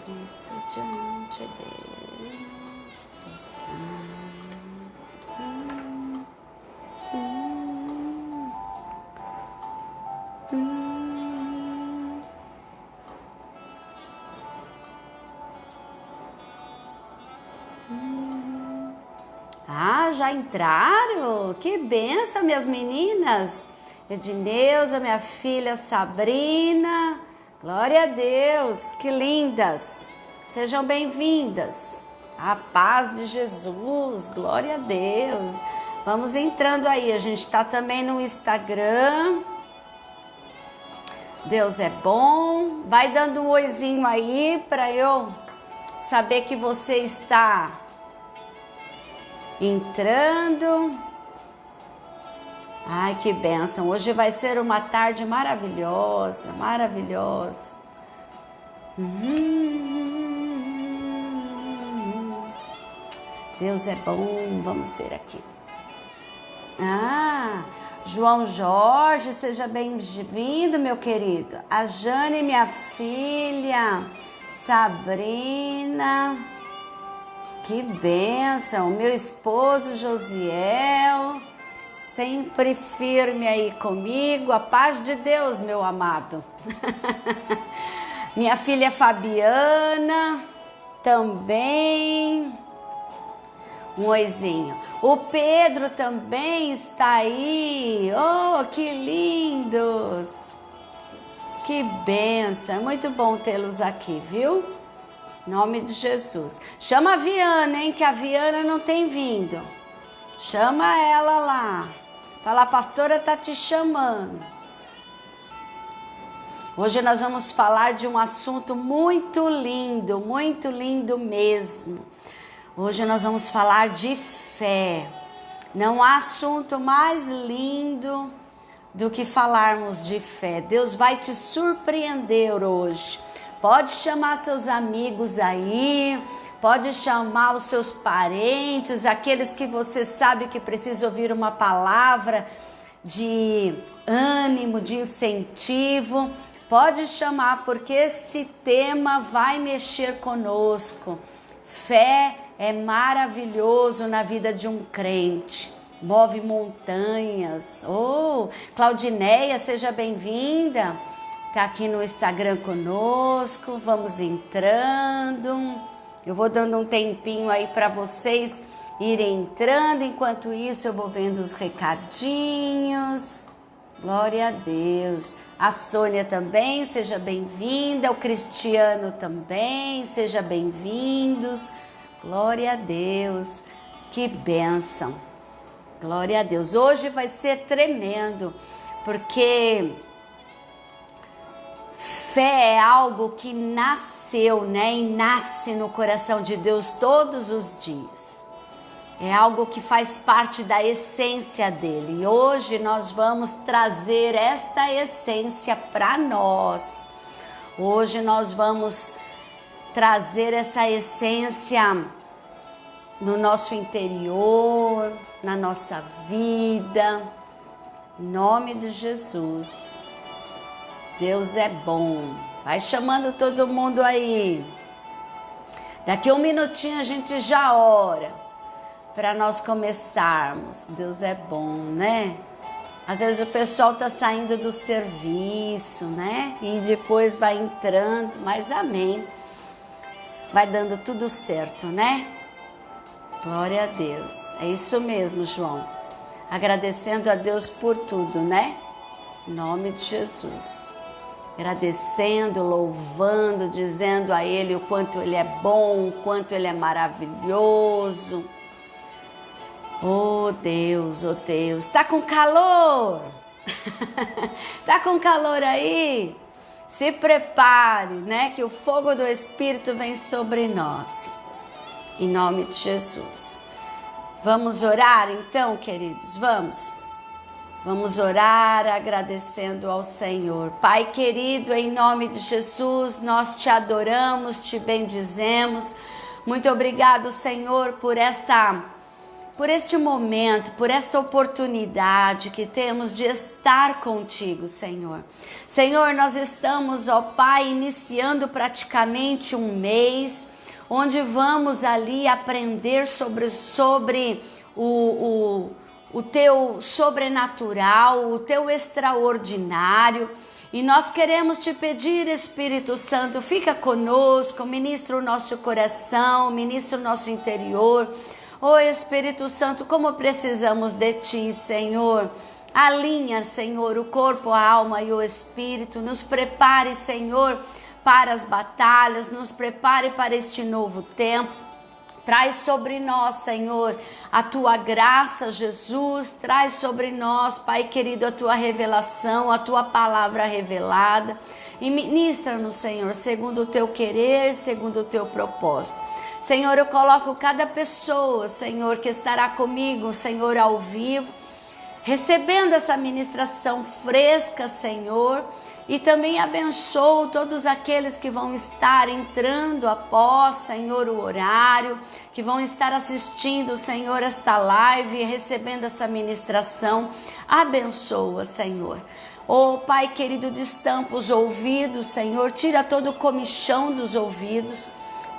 Por isso diante Deus está. Ah, já entraram? Que benção, minhas meninas! Edneuza, minha filha Sabrina, glória a Deus, que lindas! Sejam bem-vindas. A paz de Jesus, glória a Deus. Vamos entrando aí, a gente está também no Instagram. Deus é bom. Vai dando um oizinho aí para eu saber que você está entrando. Ai, que bênção. Hoje vai ser uma tarde maravilhosa, maravilhosa. Deus é bom. Vamos ver aqui. Ah, João Jorge, seja bem-vindo, meu querido. A Jane, minha filha. Sabrina. Que bênção. Meu esposo Josiel, sempre firme aí comigo. A paz de Deus, meu amado. Minha filha Fabiana também. Um oizinho. O Pedro também está aí. Oh, que lindos. Que bênção. É muito bom tê-los aqui, viu? Em nome de Jesus. Chama a Viana, hein? Que a Viana não tem vindo. Chama ela lá. Fala, a pastora tá te chamando. Hoje nós vamos falar de um assunto muito lindo mesmo. Hoje nós vamos falar de fé. Não há assunto mais lindo do que falarmos de fé. Deus vai te surpreender hoje. Pode chamar seus amigos aí, pode chamar os seus parentes, aqueles que você sabe que precisa ouvir uma palavra de ânimo, de incentivo. Pode chamar, porque esse tema vai mexer conosco. Fé é maravilhoso na vida de um crente. Move montanhas. Oh, Claudineia, seja bem-vinda. Tá aqui no Instagram conosco. Vamos entrando. Eu vou dando um tempinho aí para vocês irem entrando. Enquanto isso, eu vou vendo os recadinhos. Glória a Deus. A Sônia também, seja bem-vinda. O Cristiano também, seja bem-vindos. Glória a Deus. Que bênção. Glória a Deus. Hoje vai ser tremendo, porque fé é algo que nasceu, né? E nasce no coração de Deus todos os dias. É algo que faz parte da essência dele. E hoje nós vamos trazer esta essência para nós. Hoje nós vamos trazer essa essência no nosso interior, na nossa vida. Em nome de Jesus. Deus é bom. Vai chamando todo mundo aí. Daqui um minutinho a gente já ora para nós começarmos. Deus é bom, né? Às vezes o pessoal tá saindo do serviço, né? E depois vai entrando, mas amém. Vai dando tudo certo, né? Glória a Deus. É isso mesmo, João. Agradecendo a Deus por tudo, né? Em nome de Jesus. Agradecendo, louvando, dizendo a Ele o quanto Ele é bom, o quanto Ele é maravilhoso. Oh Deus, oh Deus. Tá com calor? Tá com calor aí? Se prepare, né? Que o fogo do Espírito vem sobre nós. Em nome de Jesus. Vamos orar então, queridos? Vamos. Vamos orar agradecendo ao Senhor. Pai querido, em nome de Jesus, nós te adoramos, te bendizemos. Muito obrigado, Senhor, por esta por este momento, por esta oportunidade que temos de estar contigo, Senhor. Senhor, nós estamos, ó Pai, iniciando praticamente um mês, onde vamos ali aprender sobre o teu sobrenatural, o teu extraordinário. E nós queremos te pedir, Espírito Santo, fica conosco, ministra o nosso coração, ministra o nosso interior. Ô Espírito Santo, como precisamos de ti, Senhor. Alinha, Senhor, o corpo, a alma e o espírito. Nos prepare, Senhor, para as batalhas, nos prepare para este novo tempo. Traz sobre nós, Senhor, a tua graça, Jesus. Traz sobre nós, Pai querido, a tua revelação, a tua palavra revelada. E ministra-nos, Senhor, segundo o teu querer, segundo o teu propósito. Senhor, eu coloco cada pessoa, Senhor, que estará comigo, Senhor, ao vivo, recebendo essa ministração fresca, Senhor. E também abençoo todos aqueles que vão estar entrando após, Senhor, o horário, que vão estar assistindo, Senhor, esta live e recebendo essa ministração. Abençoa, Senhor. Oh, Pai querido, destampa os ouvidos, Senhor, tira todo o comichão dos ouvidos.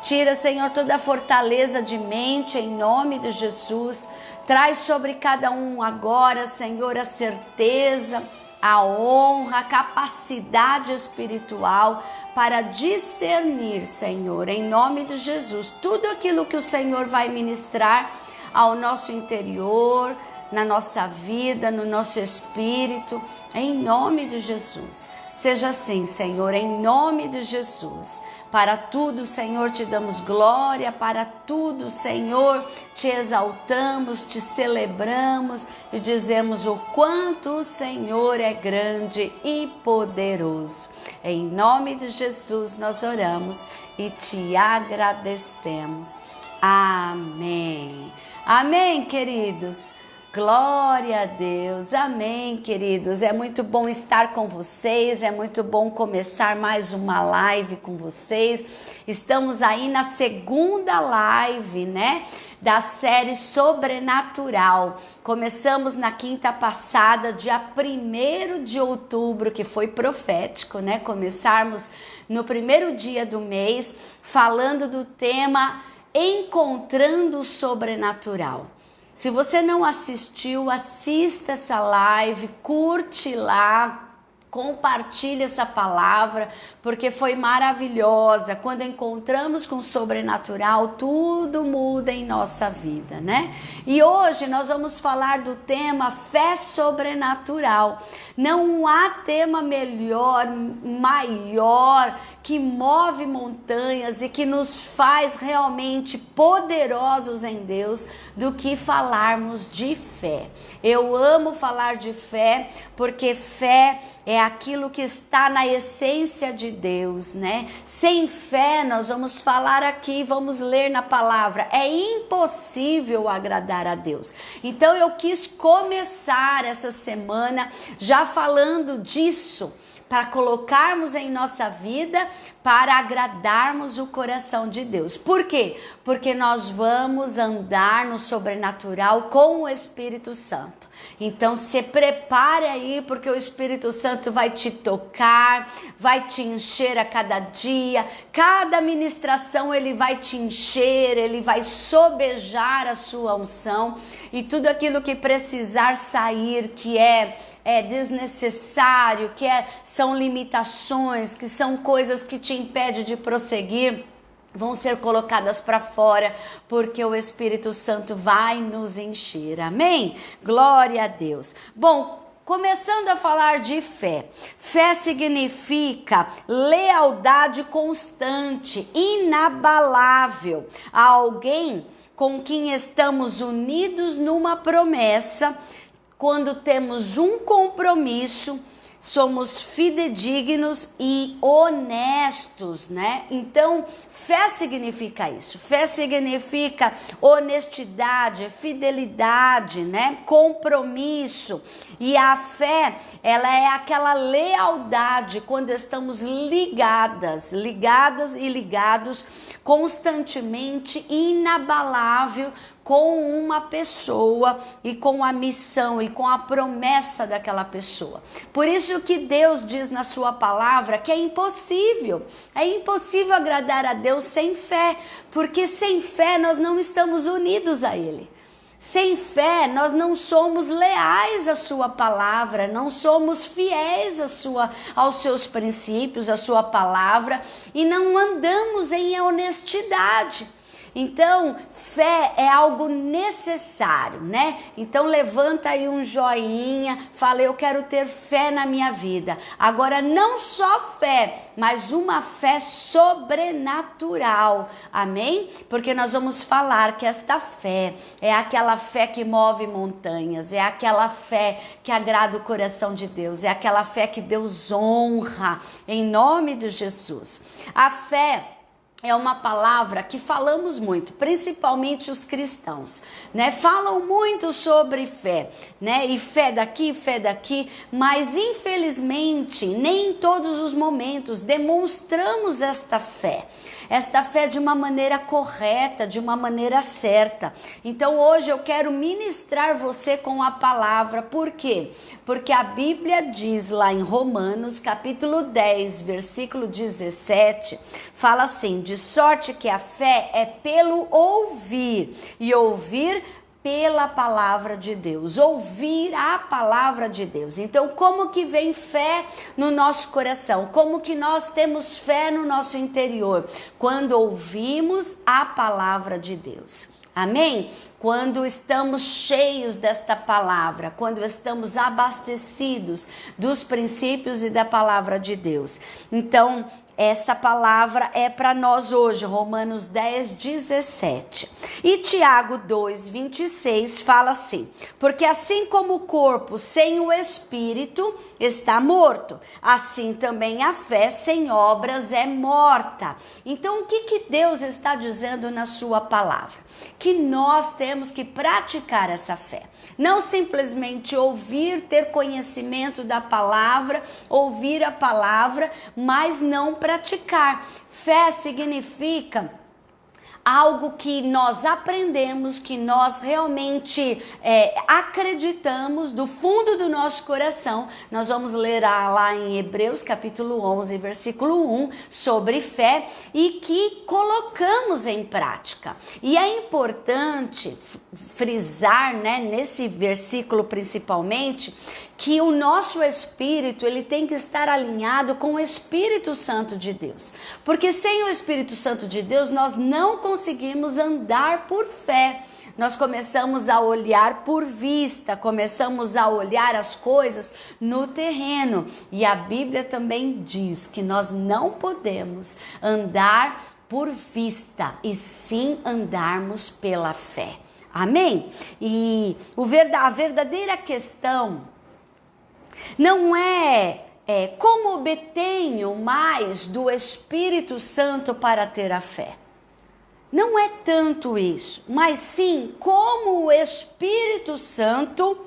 Tira, Senhor, toda a fortaleza de mente, em nome de Jesus. Traz sobre cada um agora, Senhor, a certeza, a honra, a capacidade espiritual para discernir, Senhor, em nome de Jesus, tudo aquilo que o Senhor vai ministrar ao nosso interior, na nossa vida, no nosso espírito, em nome de Jesus. Seja assim, Senhor, em nome de Jesus. Para tudo, Senhor, te damos glória, para tudo, Senhor, te exaltamos, te celebramos e dizemos o quanto o Senhor é grande e poderoso. Em nome de Jesus nós oramos e te agradecemos. Amém. Amém, queridos. Glória a Deus, amém, queridos. É muito bom estar com vocês, é muito bom começar mais uma live com vocês. Estamos aí na segunda live, né, da série Sobrenatural. Começamos na quinta passada, dia 1º de outubro, que foi profético, né? Começarmos no primeiro dia do mês, falando do tema Encontrando o Sobrenatural. Se você não assistiu, assista essa live, curte lá, compartilhe essa palavra, porque foi maravilhosa. Quando encontramos com o sobrenatural, tudo muda em nossa vida, né? E hoje nós vamos falar do tema fé sobrenatural. Não há tema melhor, maior, que move montanhas e que nos faz realmente poderosos em Deus do que falarmos de fé. Eu amo falar de fé, porque fé é aquilo que está na essência de Deus, né? Sem fé, nós vamos falar aqui, vamos ler na palavra, é impossível agradar a Deus. Então eu quis começar essa semana já falando disso, para colocarmos em nossa vida, para agradarmos o coração de Deus. Por quê? Porque nós vamos andar no sobrenatural com o Espírito Santo. Então se prepare aí, porque o Espírito Santo vai te tocar, vai te encher a cada dia, cada ministração ele vai te encher, ele vai sobejar a sua unção, e tudo aquilo que precisar sair, que é desnecessário, são limitações, que são coisas que te impedem de prosseguir, vão ser colocadas para fora, porque o Espírito Santo vai nos encher. Amém? Glória a Deus. Bom, começando a falar de fé. Fé significa lealdade constante, inabalável a alguém com quem estamos unidos numa promessa. Quando temos um compromisso, somos fidedignos e honestos, né? Então, fé significa isso. Fé significa honestidade, fidelidade, né? Compromisso. E a fé, ela é aquela lealdade quando estamos ligadas e ligados constantemente, inabalável com uma pessoa e com a missão e com a promessa daquela pessoa. Por isso que Deus diz na sua palavra que é impossível agradar a Deus sem fé, porque sem fé nós não estamos unidos a Ele. Sem fé, nós não somos leais à sua palavra, não somos fiéis aos seus princípios, à sua palavra, e não andamos em honestidade. Então, fé é algo necessário, né? Então, levanta aí um joinha, fala, eu quero ter fé na minha vida. Agora, não só fé, mas uma fé sobrenatural, amém? Porque nós vamos falar que esta fé é aquela fé que move montanhas, é aquela fé que agrada o coração de Deus, é aquela fé que Deus honra, em nome de Jesus. A fé é uma palavra que falamos muito, principalmente os cristãos, né? Falam muito sobre fé, né? E fé daqui, mas infelizmente nem em todos os momentos demonstramos esta fé de uma maneira correta, de uma maneira certa. Então hoje eu quero ministrar você com a palavra, por quê? Porque a Bíblia diz lá em Romanos, capítulo 10, versículo 17, fala assim, de sorte que a fé é pelo ouvir, e ouvir pela palavra de Deus, ouvir a palavra de Deus. Então, como que vem fé no nosso coração? Como que nós temos fé no nosso interior? Quando ouvimos a palavra de Deus. Amém? Quando estamos cheios desta palavra, quando estamos abastecidos dos princípios e da palavra de Deus. Então, essa palavra é para nós hoje, Romanos 10, 17. E Tiago 2, 26 fala assim, porque assim como o corpo sem o espírito está morto, assim também a fé sem obras é morta. Então, o que Deus está dizendo na sua palavra? Que nós temos que praticar essa fé. Não simplesmente ouvir, ter conhecimento da palavra, ouvir a palavra, mas não praticar. Fé significa algo que nós aprendemos, que nós realmente acreditamos do fundo do nosso coração. Nós vamos ler lá em Hebreus capítulo 11, versículo 1, sobre fé, e que colocamos em prática. E é importante frisar, né, nesse versículo principalmente, que o nosso espírito, ele tem que estar alinhado com o Espírito Santo de Deus. Porque sem o Espírito Santo de Deus, nós não conseguimos andar por fé. Nós começamos a olhar por vista, começamos a olhar as coisas no terreno. E a Bíblia também diz que nós não podemos andar por vista, e sim andarmos pela fé. Amém? E a verdadeira questão não é como obtenho mais do Espírito Santo para ter a fé. Não é tanto isso, mas sim como o Espírito Santo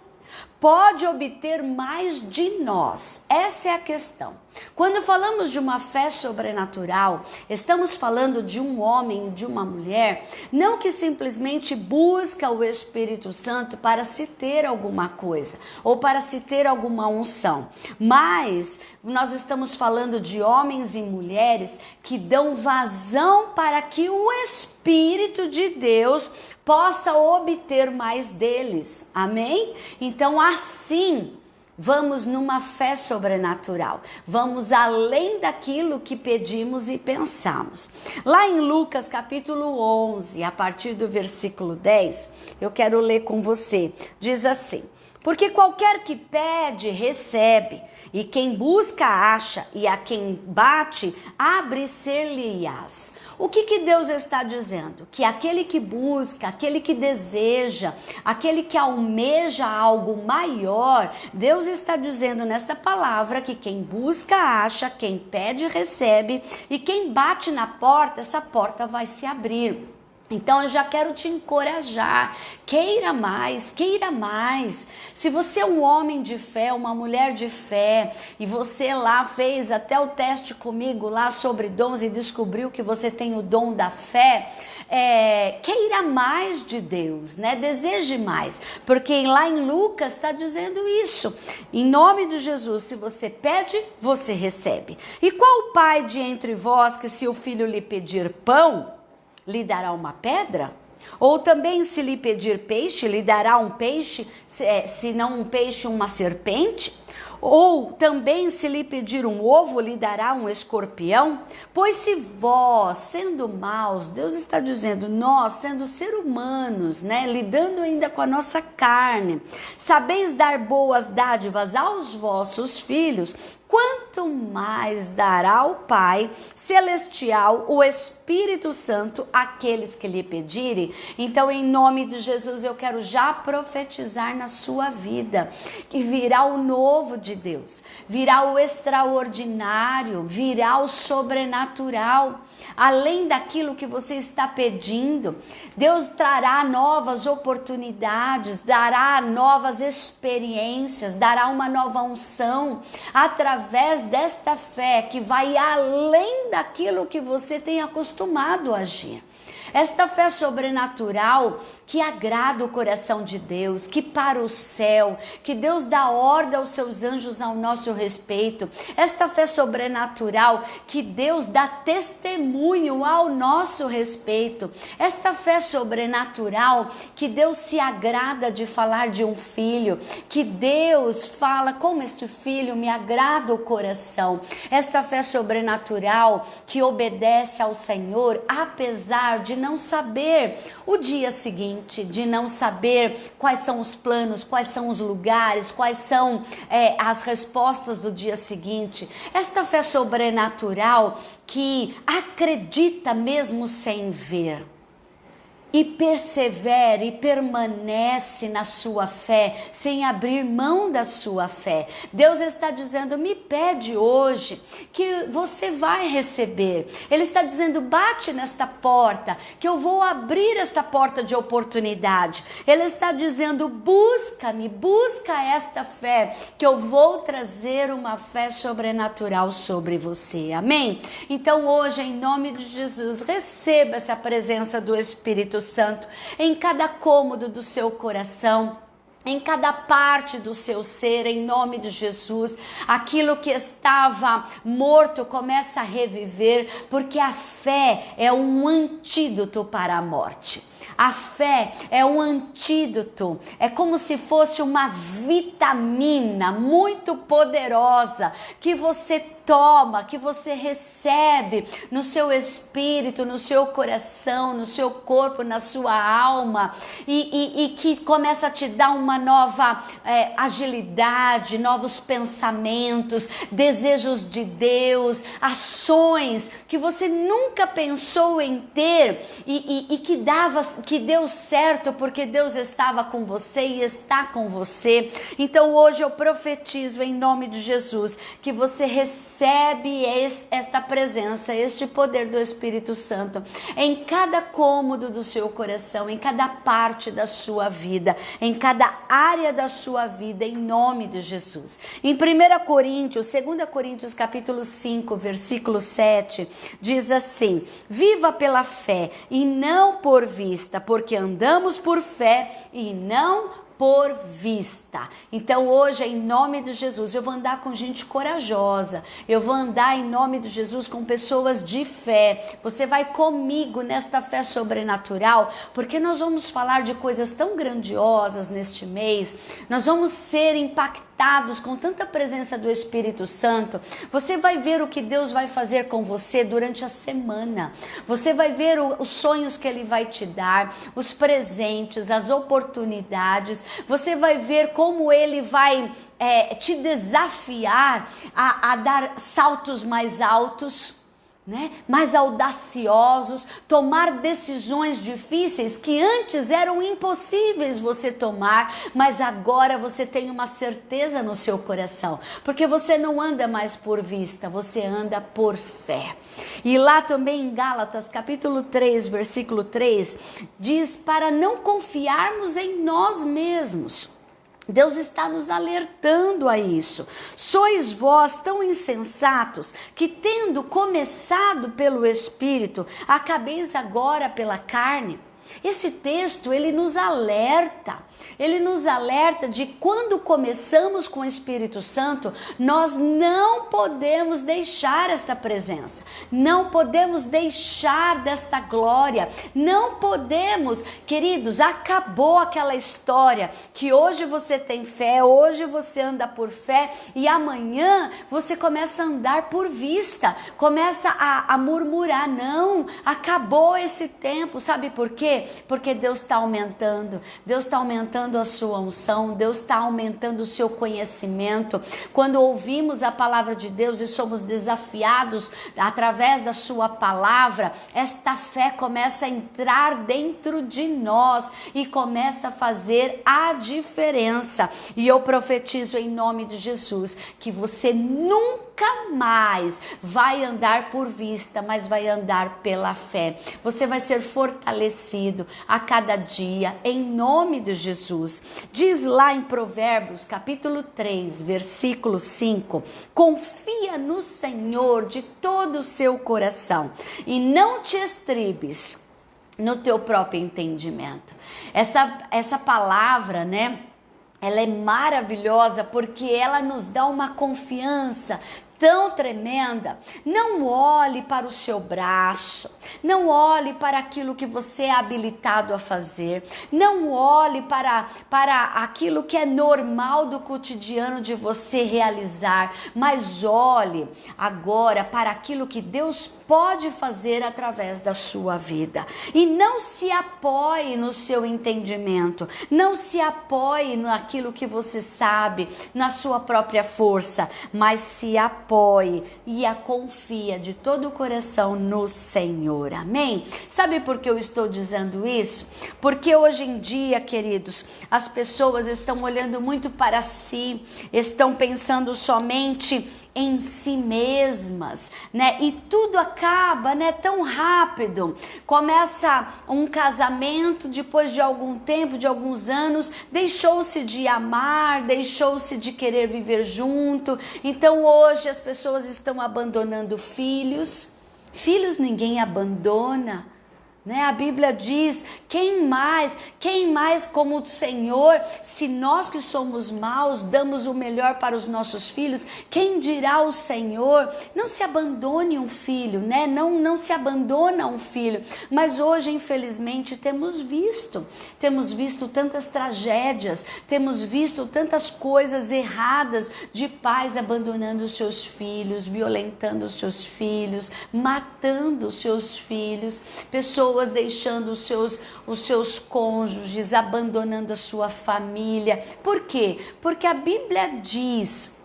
pode obter mais de nós. Essa é a questão. Quando falamos de uma fé sobrenatural, estamos falando de um homem e de uma mulher, não que simplesmente busca o Espírito Santo para se ter alguma coisa, ou para se ter alguma unção, mas nós estamos falando de homens e mulheres que dão vazão para que o Espírito de Deus possa obter mais deles. Amém? Então, assim, vamos numa fé sobrenatural. Vamos além daquilo que pedimos e pensamos. Lá em Lucas capítulo 11, a partir do versículo 10, eu quero ler com você. Diz assim: porque qualquer que pede, recebe, e quem busca, acha, e a quem bate, abre-se-lhe-ás. O que Deus está dizendo? Que aquele que busca, aquele que deseja, aquele que almeja algo maior, Deus está dizendo nessa palavra que quem busca, acha, quem pede, recebe, e quem bate na porta, essa porta vai se abrir. Então eu já quero te encorajar, queira mais, queira mais. Se você é um homem de fé, uma mulher de fé, e você lá fez até o teste comigo lá sobre dons e descobriu que você tem o dom da fé, queira mais de Deus, né? Deseje mais, porque lá em Lucas está dizendo isso. Em nome de Jesus, se você pede, você recebe. E qual pai de entre vós que se o filho lhe pedir pão, lhe dará uma pedra? Ou também se lhe pedir peixe, lhe dará um peixe, se não um peixe, uma serpente? Ou também se lhe pedir um ovo, lhe dará um escorpião? Pois se vós, sendo maus, Deus está dizendo, nós sendo ser humanos, né, lidando ainda com a nossa carne, sabeis dar boas dádivas aos vossos filhos, quanto mais dará o Pai Celestial, o Espírito Santo, àqueles que lhe pedirem? Então, em nome de Jesus, eu quero já profetizar na sua vida que virá o novo de Deus, virá o extraordinário, virá o sobrenatural. Além daquilo que você está pedindo, Deus trará novas oportunidades, dará novas experiências, dará uma nova unção através desta fé que vai além daquilo que você tem acostumado a agir. Esta fé sobrenatural que agrada o coração de Deus, que para o céu, que Deus dá ordem aos seus anjos ao nosso respeito. Esta fé sobrenatural que Deus dá testemunho ao nosso respeito. Esta fé sobrenatural que Deus se agrada de falar de um filho, que Deus fala como este filho me agrada o coração. Esta fé sobrenatural que obedece ao Senhor, apesar de não saber o dia seguinte, de não saber quais são os planos, quais são os lugares, quais são as respostas do dia seguinte. Esta fé sobrenatural que acredita mesmo sem ver, e persevera e permanece na sua fé, sem abrir mão da sua fé. Deus está dizendo, me pede hoje, que você vai receber. Ele está dizendo, bate nesta porta, que eu vou abrir esta porta de oportunidade. Ele está dizendo, busca-me, busca esta fé, que eu vou trazer uma fé sobrenatural sobre você. Amém? Então hoje, em nome de Jesus, receba essa presença do Espírito Santo em cada cômodo do seu coração, em cada parte do seu ser, em nome de Jesus. Aquilo que estava morto começa a reviver, porque a fé é um antídoto para a morte. A fé é um antídoto, é como se fosse uma vitamina muito poderosa que você toma, que você recebe no seu espírito, no seu coração, no seu corpo, na sua alma, e que começa a te dar uma nova agilidade, novos pensamentos, desejos de Deus, ações que você nunca pensou em ter e que deu certo porque Deus estava com você e está com você. Então hoje eu profetizo em nome de Jesus que você recebe esta presença, este poder do Espírito Santo em cada cômodo do seu coração, em cada parte da sua vida, em cada área da sua vida, em nome de Jesus. Em 2 Coríntios capítulo 5, versículo 7, diz assim: viva pela fé e não por vista, porque andamos por fé e não por vista. Então hoje, em nome de Jesus, eu vou andar com gente corajosa, eu vou andar em nome de Jesus com pessoas de fé. Você vai comigo nesta fé sobrenatural, porque nós vamos falar de coisas tão grandiosas neste mês, nós vamos ser impactados com tanta presença do Espírito Santo. Você vai ver o que Deus vai fazer com você durante a semana, você vai ver os sonhos que Ele vai te dar, os presentes, as oportunidades. Você vai ver como Ele vai te desafiar a dar saltos mais altos. né? Mais audaciosos, tomar decisões difíceis que antes eram impossíveis você tomar, mas agora você tem uma certeza no seu coração, porque você não anda mais por vista, você anda por fé. E lá também em Gálatas, capítulo 3, versículo 3, diz para não confiarmos em nós mesmos. Deus está nos alertando a isso. Sois vós tão insensatos que, tendo começado pelo Espírito, acabeis agora pela carne. Esse texto, ele nos alerta de quando começamos com o Espírito Santo, nós não podemos deixar esta presença, não podemos deixar desta glória, não podemos, queridos, acabou aquela história que hoje você tem fé, hoje você anda por fé e amanhã você começa a andar por vista, começa a murmurar, não, acabou esse tempo, sabe por quê? Porque Deus está aumentando a sua unção, Deus está aumentando o seu conhecimento. Quando ouvimos a palavra de Deus e somos desafiados através da sua palavra, esta fé começa a entrar dentro de nós e começa a fazer a diferença. E eu profetizo em nome de Jesus que você nunca mais vai andar por vista, mas vai andar pela fé. Você vai ser fortalecido a cada dia, em nome de Jesus. Diz lá em Provérbios, capítulo 3, versículo 5, confia no Senhor de todo o seu coração e não te estribes no teu próprio entendimento. Essa palavra, né? Ela é maravilhosa porque ela nos dá uma confiança tão tremenda. Não olhe para o seu braço, não olhe para aquilo que você é habilitado a fazer, não olhe para aquilo que é normal do cotidiano de você realizar, mas olhe agora para aquilo que Deus pode fazer através da sua vida. E não se apoie no seu entendimento, não se apoie naquilo que você sabe, na sua própria força, mas se apoie e a confia de todo o coração no Senhor, amém? Sabe por que eu estou dizendo isso? Porque hoje em dia, queridos, as pessoas estão olhando muito para si, estão pensando somente em si mesmas, né? E tudo acaba, né? Tão rápido. Começa um casamento, depois de algum tempo, de alguns anos, deixou-se de amar, deixou-se de querer viver junto. Então hoje as pessoas estão abandonando filhos. Filhos ninguém abandona, né? A Bíblia diz, quem mais como o Senhor, se nós que somos maus damos o melhor para os nossos filhos, quem dirá o Senhor? Não se abandone um filho, né? Não se abandona um filho, mas hoje infelizmente temos visto tantas tragédias, temos visto tantas coisas erradas de pais abandonando os seus filhos, violentando os seus filhos, matando os seus filhos, pessoas deixando os seus cônjuges, abandonando a sua família. Por quê? Porque a Bíblia diz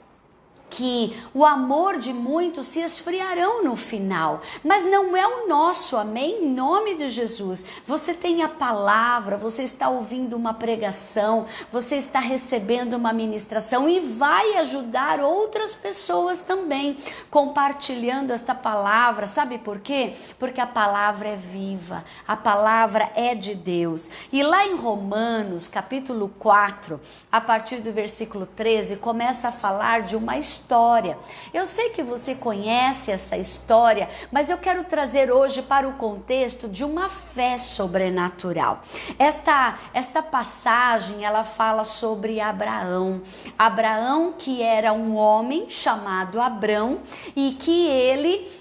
que o amor de muitos se esfriarão no final, mas não é o nosso, amém? Em nome de Jesus, você tem a palavra, você está ouvindo uma pregação, você está recebendo uma ministração e vai ajudar outras pessoas também, compartilhando esta palavra, sabe por quê? Porque a palavra é viva, a palavra é de Deus. E lá em Romanos, capítulo 4, a partir do versículo 13, começa a falar de uma história. Eu sei que você conhece essa história, mas eu quero trazer hoje para o contexto de uma fé sobrenatural. Esta passagem, ela fala sobre Abraão. Abraão, que era um homem chamado Abrão e que ele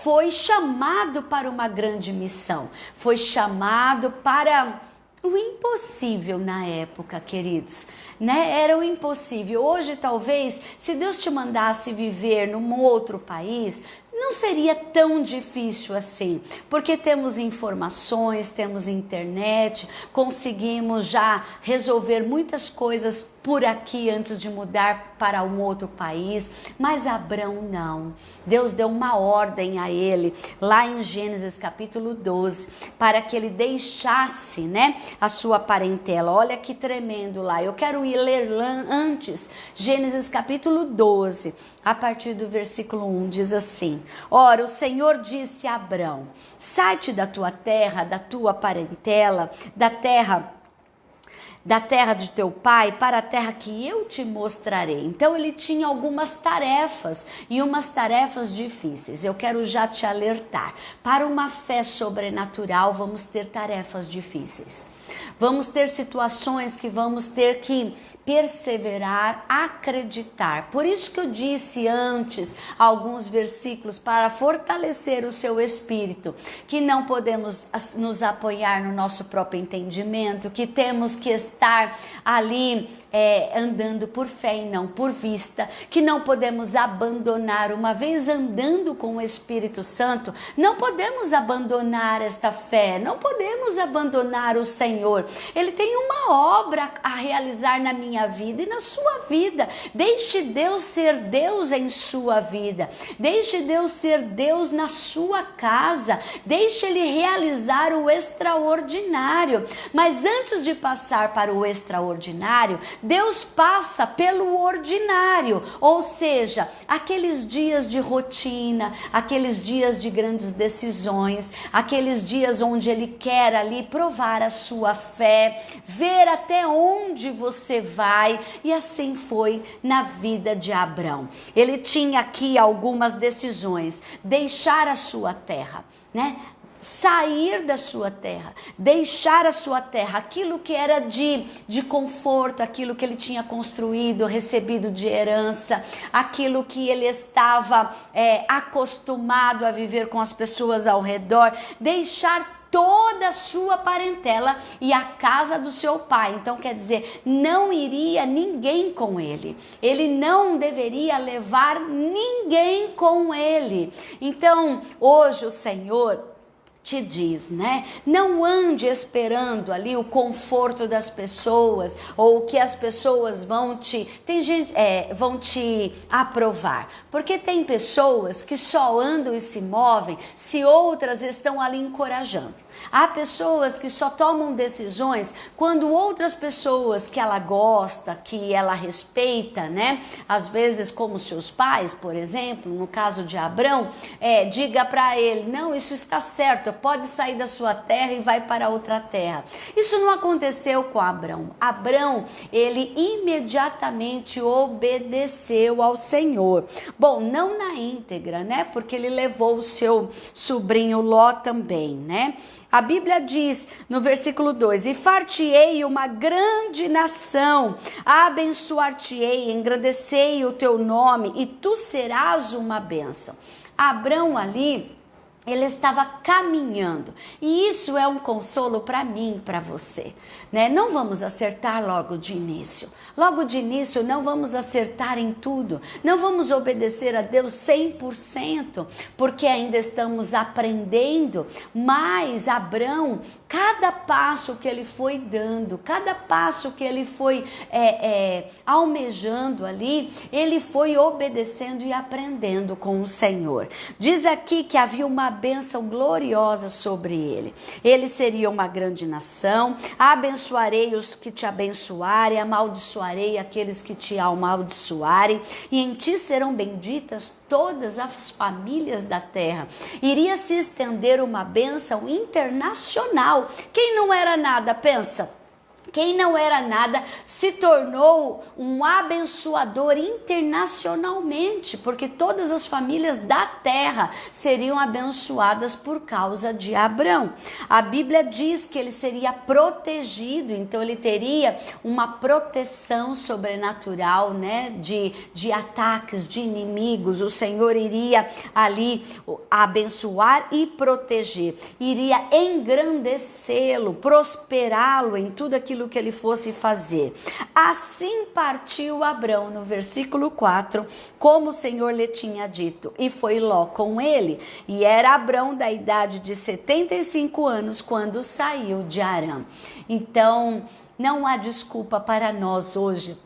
foi chamado para uma grande missão. Foi chamado para o impossível na época, queridos, né? Era o impossível. Hoje, talvez, se Deus te mandasse viver num outro país, não seria tão difícil assim, porque temos informações, temos internet, conseguimos já resolver muitas coisas por aqui antes de mudar para um outro país, mas Abrão não. Deus deu uma ordem a ele, lá em Gênesis capítulo 12, para que ele deixasse, né, a sua parentela. Olha que tremendo lá. Eu quero ir ler antes, Gênesis capítulo 12, a partir do versículo 1, diz assim: Ora, o Senhor disse a Abrão: sai-te da tua terra, da tua parentela, da terra de teu pai, para a terra que eu te mostrarei. Então ele tinha algumas tarefas, e umas tarefas difíceis. Eu quero já te alertar. Para uma fé sobrenatural, vamos ter tarefas difíceis. Vamos ter situações que vamos ter que perseverar, acreditar. Por isso que eu disse antes alguns versículos para fortalecer o seu espírito, que não podemos nos apoiar no nosso próprio entendimento, que temos que estar ali andando por fé e não por vista, que não podemos abandonar, uma vez andando com o Espírito Santo, não podemos abandonar esta fé, não podemos abandonar o Senhor. Ele tem uma obra a realizar na minha vida e na sua vida. Deixe Deus ser Deus em sua vida, deixe Deus ser Deus na sua casa, deixe Ele realizar o extraordinário. Mas antes de passar para o extraordinário, Deus passa pelo ordinário, ou seja, aqueles dias de rotina, aqueles dias de grandes decisões, aqueles dias onde Ele quer ali provar a sua fé, ver até onde você vai, e assim foi na vida de Abrão. Ele tinha aqui algumas decisões: deixar a sua terra, né? Sair da sua terra, deixar a sua terra, aquilo que era de conforto, aquilo que ele tinha construído, recebido de herança, aquilo que ele estava acostumado a viver com as pessoas ao redor, deixar toda a sua parentela e a casa do seu pai. Então quer dizer, não iria ninguém com ele, ele não deveria levar ninguém com ele. Então hoje o Senhor te diz, né? Não ande esperando ali o conforto das pessoas, ou o que as pessoas vão te aprovar, porque tem pessoas que só andam e se movem se outras estão ali encorajando. Há pessoas que só tomam decisões quando outras pessoas que ela gosta, que ela respeita, né? Às vezes como seus pais, por exemplo, no caso de Abrão, diga para ele: não, isso está certo, pode sair da sua terra e vai para outra terra. Isso não aconteceu com Abrão. Abrão, ele imediatamente obedeceu ao Senhor. Bom, não na íntegra, né? Porque ele levou o seu sobrinho Ló também, né? A Bíblia diz no versículo 2: e far-te-ei uma grande nação, abençoar-te-ei, engrandecei o teu nome, e tu serás uma bênção. Abrão ali, ele estava caminhando, e isso é um consolo para mim e para você, né? Não vamos acertar logo de início, não vamos acertar em tudo, não vamos obedecer a Deus 100%, porque ainda estamos aprendendo. Mas Abrão, cada passo que ele foi dando, cada passo que ele foi almejando ali, ele foi obedecendo e aprendendo com o Senhor. Diz aqui que havia uma bênção gloriosa sobre ele. Ele seria uma grande nação. Abençoarei os que te abençoarem, amaldiçoarei aqueles que te amaldiçoarem, e em ti serão benditas todas as famílias da terra. Iria se estender uma bênção internacional. Quem não era nada, pensa. Quem não era nada se tornou um abençoador internacionalmente, porque todas as famílias da terra seriam abençoadas por causa de Abrão. A Bíblia diz que ele seria protegido, então ele teria uma proteção sobrenatural, né, de ataques, de inimigos. O Senhor iria ali abençoar e proteger, iria engrandecê-lo, prosperá-lo em tudo aquilo aquilo que ele fosse fazer. Assim partiu Abrão, no versículo 4, como o Senhor lhe tinha dito, e foi Ló com ele. E era Abrão da idade de 75 anos quando saiu de Harã. Então, não há desculpa para nós hoje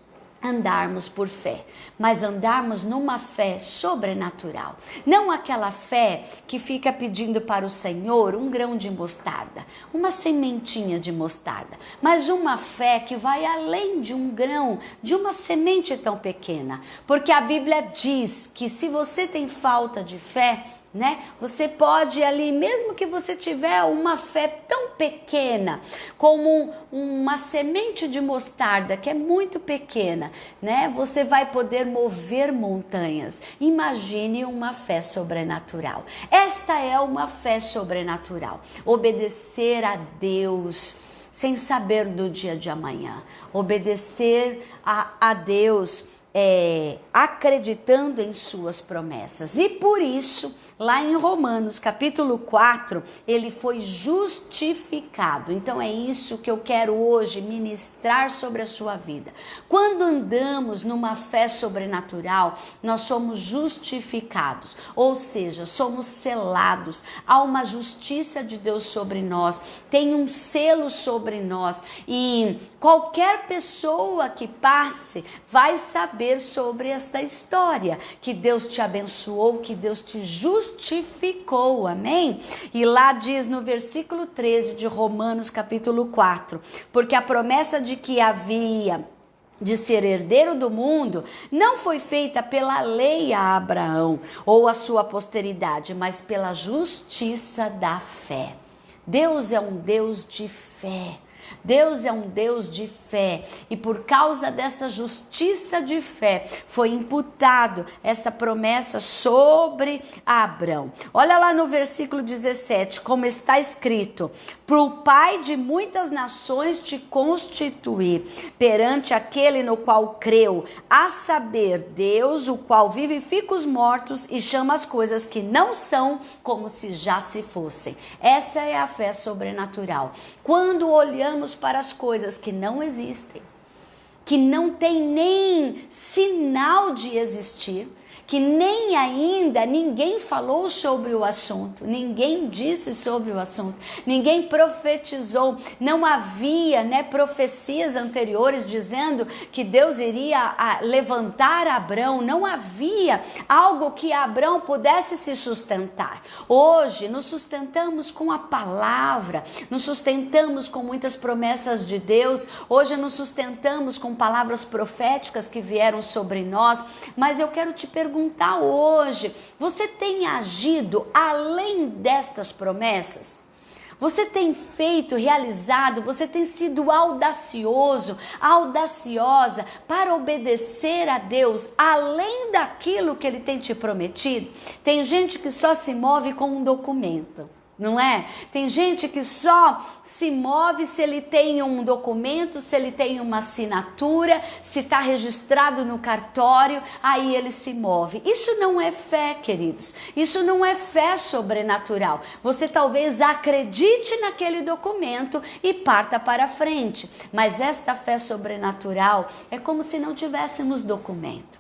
andarmos por fé, mas andarmos numa fé sobrenatural. Não aquela fé que fica pedindo para o Senhor um grão de mostarda, uma sementinha de mostarda, mas uma fé que vai além de um grão, de uma semente tão pequena. Porque a Bíblia diz que se você tem falta de fé, você pode ali, mesmo que você tiver uma fé tão pequena, como uma semente de mostarda, que é muito pequena, você vai poder mover montanhas. Imagine uma fé sobrenatural. Esta é uma fé sobrenatural. Obedecer a Deus sem saber do dia de amanhã. Obedecer a Deus, acreditando em suas promessas. E por isso, lá em Romanos capítulo 4, ele foi justificado. Então é isso que eu quero hoje ministrar sobre a sua vida. Quando andamos numa fé sobrenatural, nós somos justificados, ou seja, somos selados. Há uma justiça de Deus sobre nós, tem um selo sobre nós, e qualquer pessoa que passe vai saber sobre esta história, que Deus te abençoou, que Deus te justificou, amém? E lá diz no versículo 13 de Romanos capítulo 4, porque a promessa de que havia de ser herdeiro do mundo não foi feita pela lei a Abraão ou a sua posteridade, mas pela justiça da fé. Deus é um Deus de fé. Deus é um Deus de fé, e por causa dessa justiça de fé foi imputado essa promessa sobre Abrão. Olha lá no versículo 17, como está escrito: pro pai de muitas nações te constituir perante aquele no qual creu, a saber, Deus, o qual vivifica os mortos e chama as coisas que não são como se já se fossem. Essa é a fé sobrenatural. Quando olhamos para as coisas que não existem, que não tem nem sinal de existir, que nem ainda ninguém falou sobre o assunto, ninguém disse sobre o assunto, ninguém profetizou, não havia profecias anteriores dizendo que Deus iria levantar Abrão, não havia algo que Abrão pudesse se sustentar. Hoje nos sustentamos com a palavra, nos sustentamos com muitas promessas de Deus, hoje nos sustentamos com palavras proféticas que vieram sobre nós, mas eu quero te perguntar hoje, você tem agido além destas promessas? Você tem feito, realizado, você tem sido audacioso, audaciosa para obedecer a Deus além daquilo que Ele tem te prometido? Tem gente que só se move com um documento, não é? Tem gente que só se move se ele tem um documento, se ele tem uma assinatura, se está registrado no cartório, aí ele se move. Isso não é fé, queridos. Isso não é fé sobrenatural. Você talvez acredite naquele documento e parta para frente, mas esta fé sobrenatural é como se não tivéssemos documento.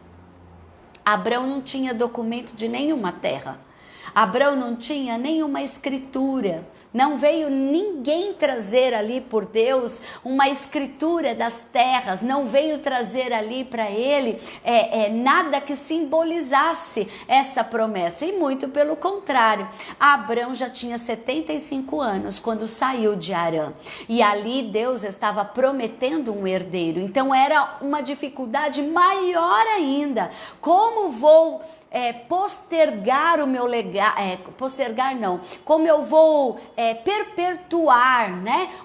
Abrão não tinha documento de nenhuma terra. Abrão não tinha nenhuma escritura, não veio ninguém trazer ali por Deus uma escritura das terras, não veio trazer ali para ele nada que simbolizasse essa promessa, e muito pelo contrário. Abrão já tinha 75 anos quando saiu de Harã, e ali Deus estava prometendo um herdeiro, então era uma dificuldade maior ainda. Como vou postergar o meu legado, postergar não, como eu vou perpetuar,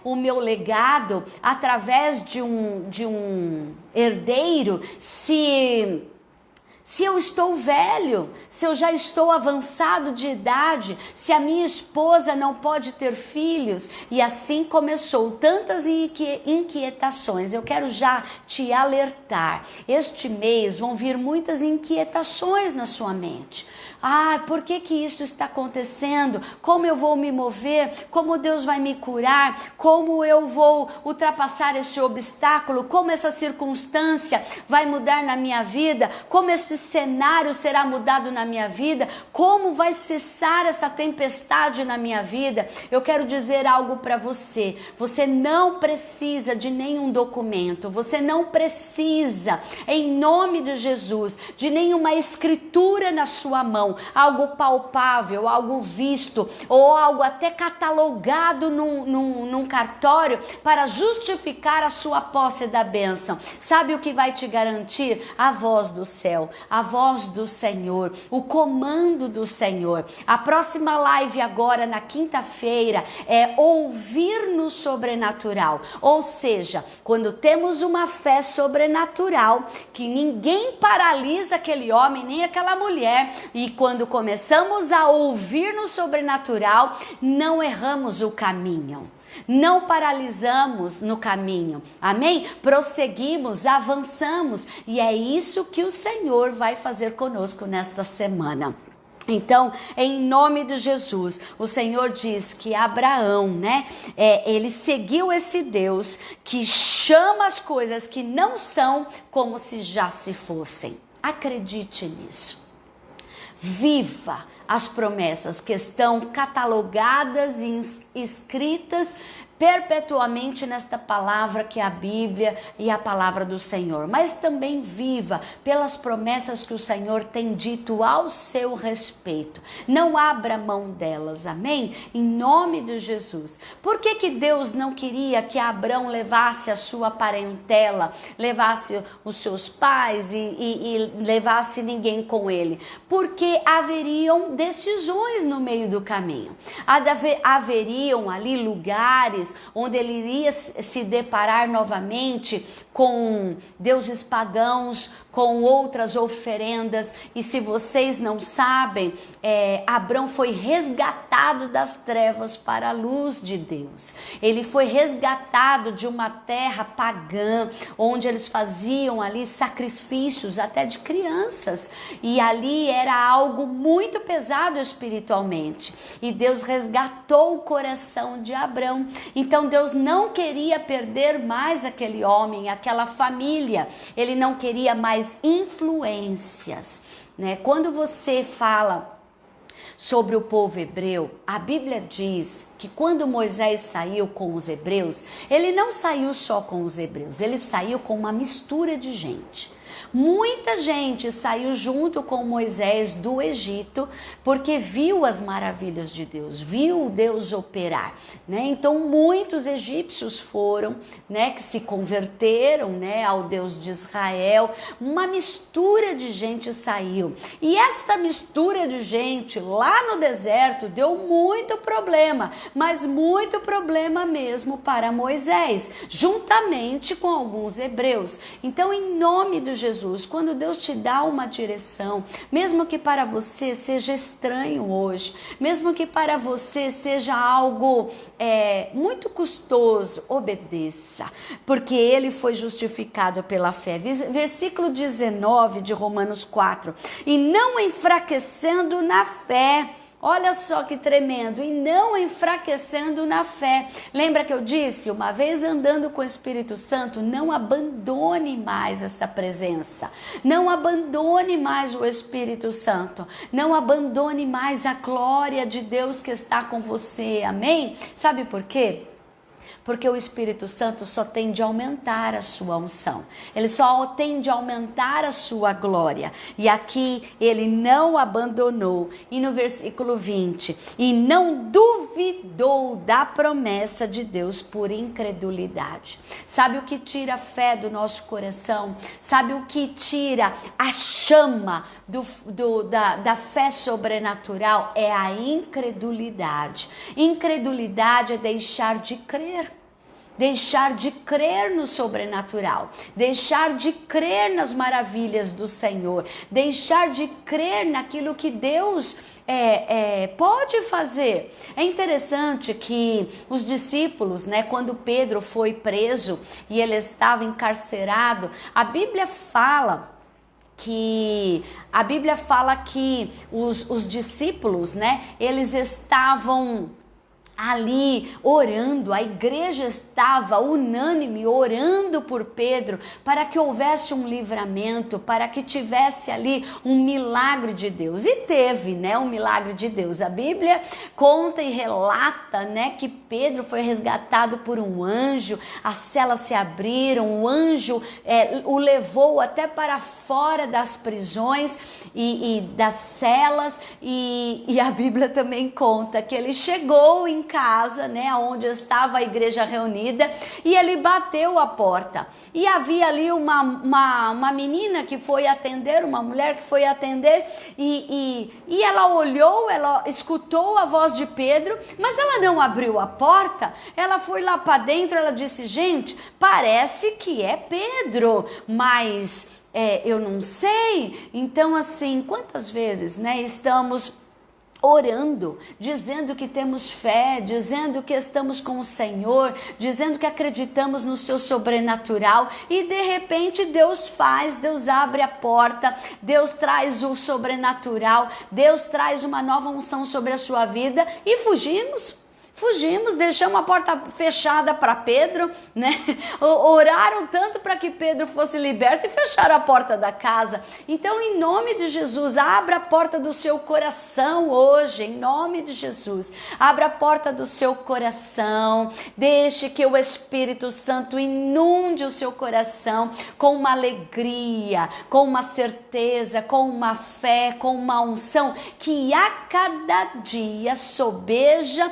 o meu legado através de um herdeiro, se Se eu estou velho, se eu já estou avançado de idade, se a minha esposa não pode ter filhos, e assim começou tantas inquietações. Eu quero já te alertar. Este mês vão vir muitas inquietações na sua mente. Por que isso está acontecendo? Como eu vou me mover? Como Deus vai me curar? Como eu vou ultrapassar esse obstáculo? Como essa circunstância vai mudar na minha vida? Como esse cenário será mudado na minha vida? Como vai cessar essa tempestade na minha vida? Eu quero dizer algo para você. Você não precisa de nenhum documento. Você não precisa, em nome de Jesus, de nenhuma escritura na sua mão. Algo palpável, algo visto, ou algo até catalogado num cartório para justificar a sua posse da bênção. Sabe o que vai te garantir? A voz do céu, a voz do Senhor, o comando do Senhor. A próxima live agora, na quinta-feira, é ouvir no sobrenatural. Ou seja, quando temos uma fé sobrenatural, que ninguém paralisa aquele homem, nem aquela mulher, e quando começamos a ouvir no sobrenatural, não erramos o caminho. Não paralisamos no caminho, amém? Prosseguimos, avançamos, e é isso que o Senhor vai fazer conosco nesta semana. Então, em nome de Jesus, o Senhor diz que Abraão, ele seguiu esse Deus que chama as coisas que não são como se já se fossem. Acredite nisso. Viva as promessas que estão catalogadas e escritas perpetuamente nesta palavra que é a Bíblia e a palavra do Senhor, mas também viva pelas promessas que o Senhor tem dito ao seu respeito. Não abra mão delas, amém? Em nome de Jesus. Por que Deus não queria que Abraão levasse a sua parentela, levasse os seus pais e levasse ninguém com ele? Porque haveriam decisões no meio do caminho. Haveriam ali lugares onde ele iria se deparar novamente com deuses pagãos, com outras oferendas. E se vocês não sabem, Abraão foi resgatado das trevas para a luz de Deus. Ele foi resgatado de uma terra pagã, onde eles faziam ali sacrifícios até de crianças, e ali era algo muito pesado espiritualmente, e Deus resgatou o coração de Abraão. Então Deus não queria perder mais aquele homem, aquela família. Ele não queria mais influências, Quando você fala sobre o povo hebreu, a Bíblia diz que quando Moisés saiu com os hebreus, ele não saiu só com os hebreus, ele saiu com uma mistura de gente. Muita gente saiu junto com Moisés do Egito, porque viu as maravilhas de Deus, viu Deus operar, Então muitos egípcios foram, que se converteram, ao Deus de Israel. Uma mistura de gente saiu, e esta mistura de gente lá no deserto deu muito problema, mas muito problema mesmo para Moisés, juntamente com alguns hebreus. Então, em nome de Jesus, quando Deus te dá uma direção, mesmo que para você seja estranho hoje, mesmo que para você seja algo muito custoso, obedeça, porque ele foi justificado pela fé. Versículo 19 de Romanos 4, e não enfraquecendo na fé. Olha só que tremendo, e não enfraquecendo na fé. Lembra que eu disse, uma vez andando com o Espírito Santo, não abandone mais essa presença, não abandone mais o Espírito Santo, não abandone mais a glória de Deus que está com você, amém? Sabe por quê? Porque o Espírito Santo só tende a aumentar a sua unção, ele só tende a aumentar a sua glória, e aqui ele não abandonou. E no versículo 20, e não duvidou da promessa de Deus por incredulidade. Sabe o que tira a fé do nosso coração? Sabe o que tira a chama da fé sobrenatural? É a incredulidade. Incredulidade é deixar de crer. deixar de crer no sobrenatural, deixar de crer nas maravilhas do Senhor, deixar de crer naquilo que Deus pode fazer. É interessante que os discípulos, né, quando Pedro foi preso e ele estava encarcerado, a Bíblia fala que os discípulos, né, eles estavam ali orando, a igreja estava unânime orando por Pedro para que houvesse um livramento, para que tivesse ali um milagre de Deus. E teve, né, um milagre de Deus. A Bíblia conta e relata, né, que Pedro foi resgatado por um anjo, as celas se abriram, o anjo o levou até para fora das prisões e das celas, e a Bíblia também conta que ele chegou em casa, né, onde estava a igreja reunida, e ele bateu a porta, e havia ali uma menina que foi atender, uma mulher que foi atender, e ela olhou, ela escutou a voz de Pedro, mas ela não abriu a porta, ela foi lá para dentro, ela disse: gente, parece que é Pedro, mas eu não sei. Então, assim, quantas vezes, né, estamos orando, dizendo que temos fé, dizendo que estamos com o Senhor, dizendo que acreditamos no seu sobrenatural, e de repente Deus abre a porta, Deus traz o sobrenatural, Deus traz uma nova unção sobre a sua vida, e fugimos, deixamos a porta fechada para Pedro, né? Oraram tanto para que Pedro fosse liberto e fecharam a porta da casa. Então, em nome de Jesus, abra a porta do seu coração hoje, em nome de Jesus. Abra a porta do seu coração, deixe que o Espírito Santo inunde o seu coração com uma alegria, com uma certeza, com uma fé, com uma unção que a cada dia sobeja,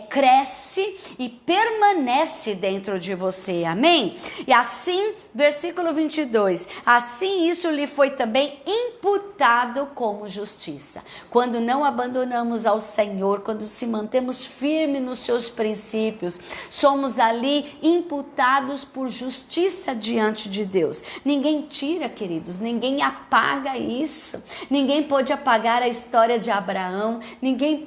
cresce e permanece dentro de você, amém? E assim, versículo 22, assim isso lhe foi também imputado como justiça. Quando não abandonamos ao Senhor, quando se mantemos firmes nos seus princípios, somos ali imputados por justiça diante de Deus. Ninguém tira, queridos, ninguém apaga isso, ninguém pode apagar a história de Abraão, ninguém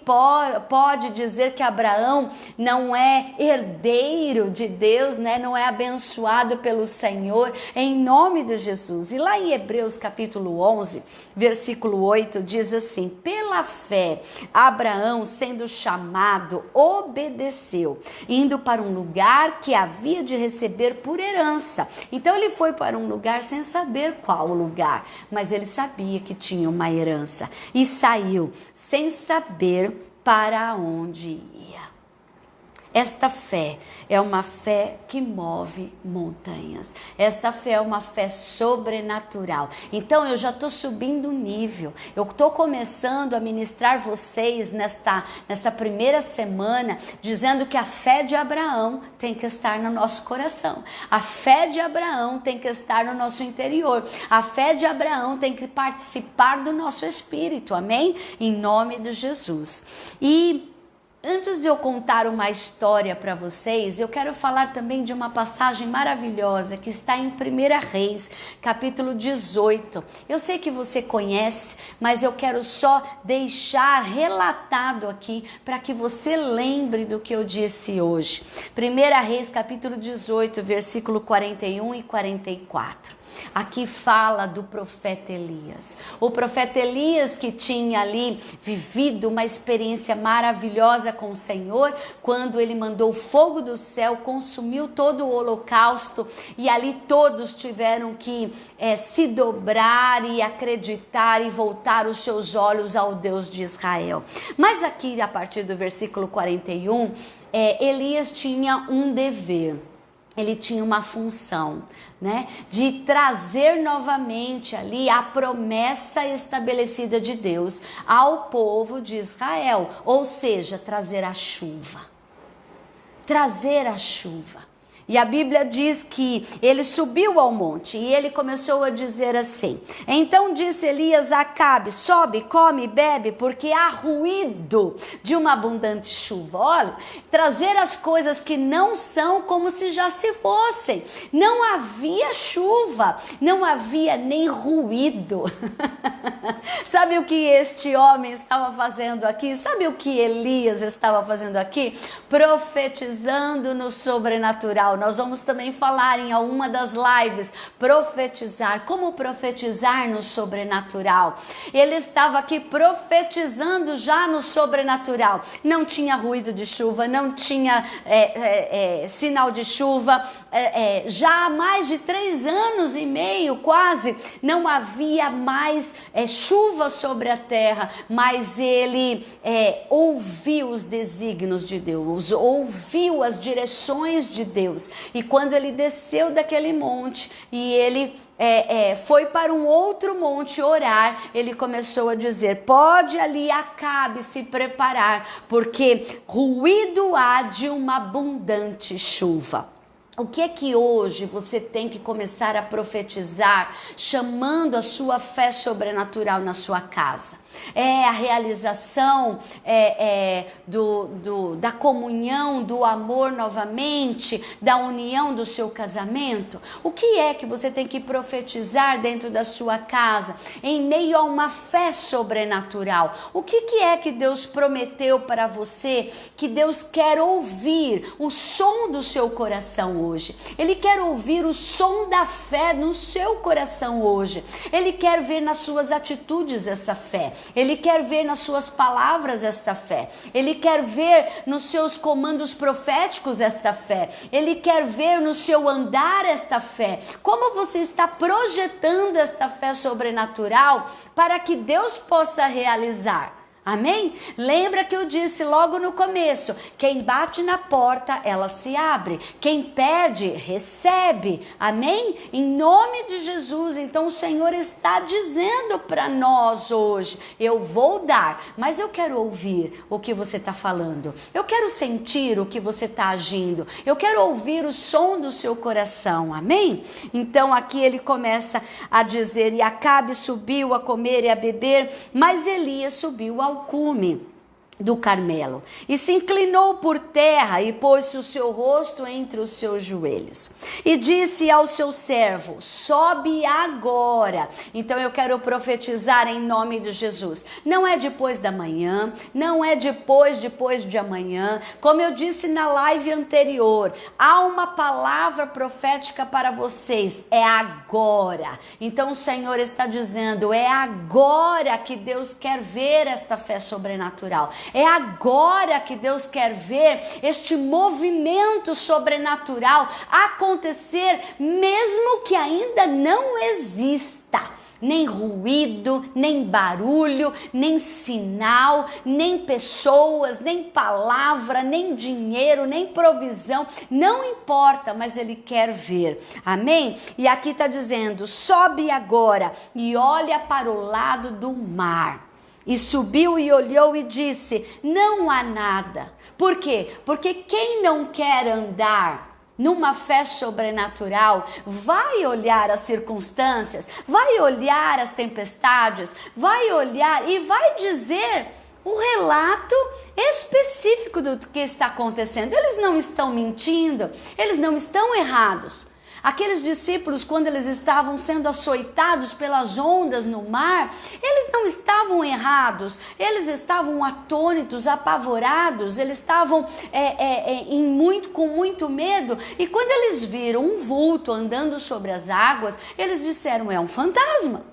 pode dizer que Abraão não é herdeiro de Deus, né? Não é abençoado pelo Senhor, em nome de Jesus. E lá em Hebreus capítulo 11, versículo 8, diz assim: pela fé, Abraão, sendo chamado, obedeceu, indo para um lugar que havia de receber por herança. Então ele foi para um lugar sem saber qual lugar, mas ele sabia que tinha uma herança, e saiu sem saber para onde ia. Esta fé é uma fé que move montanhas. Esta fé é uma fé sobrenatural. Então eu já estou subindo o nível. Eu estou começando a ministrar vocês nesta primeira semana, dizendo que a fé de Abraão tem que estar no nosso coração. A fé de Abraão tem que estar no nosso interior. A fé de Abraão tem que participar do nosso espírito. Amém? Em nome de Jesus. E antes de eu contar uma história para vocês, eu quero falar também de uma passagem maravilhosa que está em 1 Reis, capítulo 18. Eu sei que você conhece, mas eu quero só deixar relatado aqui para que você lembre do que eu disse hoje. 1 Reis, capítulo 18, versículo 41 e 44. Aqui fala do profeta Elias. O profeta Elias, que tinha ali vivido uma experiência maravilhosa com o Senhor, quando ele mandou fogo do céu, consumiu todo o holocausto, e ali todos tiveram que se dobrar e acreditar e voltar os seus olhos ao Deus de Israel. Mas aqui, a partir do versículo 41, Elias tinha um dever. Ele tinha uma função, né, de trazer novamente ali a promessa estabelecida de Deus ao povo de Israel, ou seja, trazer a chuva. Trazer a chuva. E a Bíblia diz que ele subiu ao monte e ele começou a dizer assim: então disse Elias a Acabe: sobe, come e bebe, porque há ruído de uma abundante chuva. Olha, trazer as coisas que não são como se já se fossem. Não havia chuva, não havia nem ruído. Sabe o que este homem estava fazendo aqui? Sabe o que Elias estava fazendo aqui? Profetizando no sobrenatural. Nós vamos também falar em alguma das lives, profetizar. Como profetizar no sobrenatural? Ele estava aqui profetizando já no sobrenatural. Não tinha ruído de chuva, não tinha sinal de chuva. Já há mais de 3 anos e meio, quase, não havia mais chuva sobre a terra, mas ele ouviu os desígnios de Deus, ouviu as direções de Deus. E quando ele desceu daquele monte e ele foi para um outro monte orar, ele começou a dizer: pode ali Acabe se preparar, porque ruído há de uma abundante chuva. O que é que hoje você tem que começar a profetizar, chamando a sua fé sobrenatural na sua casa? É a realização da comunhão, do amor novamente, da união do seu casamento? O que é que você tem que profetizar dentro da sua casa, em meio a uma fé sobrenatural? O que é que Deus prometeu para você, que Deus quer ouvir o som do seu coração hoje? Ele quer ouvir o som da fé no seu coração hoje. Ele quer ver nas suas atitudes essa fé. Ele quer ver nas suas palavras esta fé. Ele quer ver nos seus comandos proféticos esta fé. Ele quer ver no seu andar esta fé. Como você está projetando esta fé sobrenatural para que Deus possa realizar? Amém? Lembra que eu disse logo no começo: quem bate na porta, ela se abre. Quem pede, recebe. Amém? Em nome de Jesus. Então o Senhor está dizendo para nós hoje: eu vou dar, mas eu quero ouvir o que você está falando. Eu quero sentir o que você está agindo. Eu quero ouvir o som do seu coração. Amém? Então aqui ele começa a dizer: e Acabe subiu a comer e a beber, mas Elias subiu ao cume do Carmelo e se inclinou por terra e pôs o seu rosto entre os seus joelhos e disse ao seu servo: sobe agora. Então eu quero profetizar em nome de Jesus. Não é depois da manhã, não é depois de amanhã. Como eu disse na live anterior, há uma palavra profética para vocês, é agora. Então o Senhor está dizendo: é agora que Deus quer ver esta fé sobrenatural. É agora que Deus quer ver este movimento sobrenatural acontecer, mesmo que ainda não exista nem ruído, nem barulho, nem sinal, nem pessoas, nem palavra, nem dinheiro, nem provisão, não importa, mas Ele quer ver. Amém? E aqui está dizendo: sobe agora e olha para o lado do mar. E subiu e olhou e disse: não há nada. Por quê? Porque quem não quer andar numa fé sobrenatural vai olhar as circunstâncias, vai olhar as tempestades, vai olhar e vai dizer o relato específico do que está acontecendo. Eles não estão mentindo, eles não estão errados. Aqueles discípulos, quando eles estavam sendo açoitados pelas ondas no mar, eles não estavam errados, eles estavam atônitos, apavorados, eles estavam com muito medo. E quando eles viram um vulto andando sobre as águas, eles disseram: é um fantasma.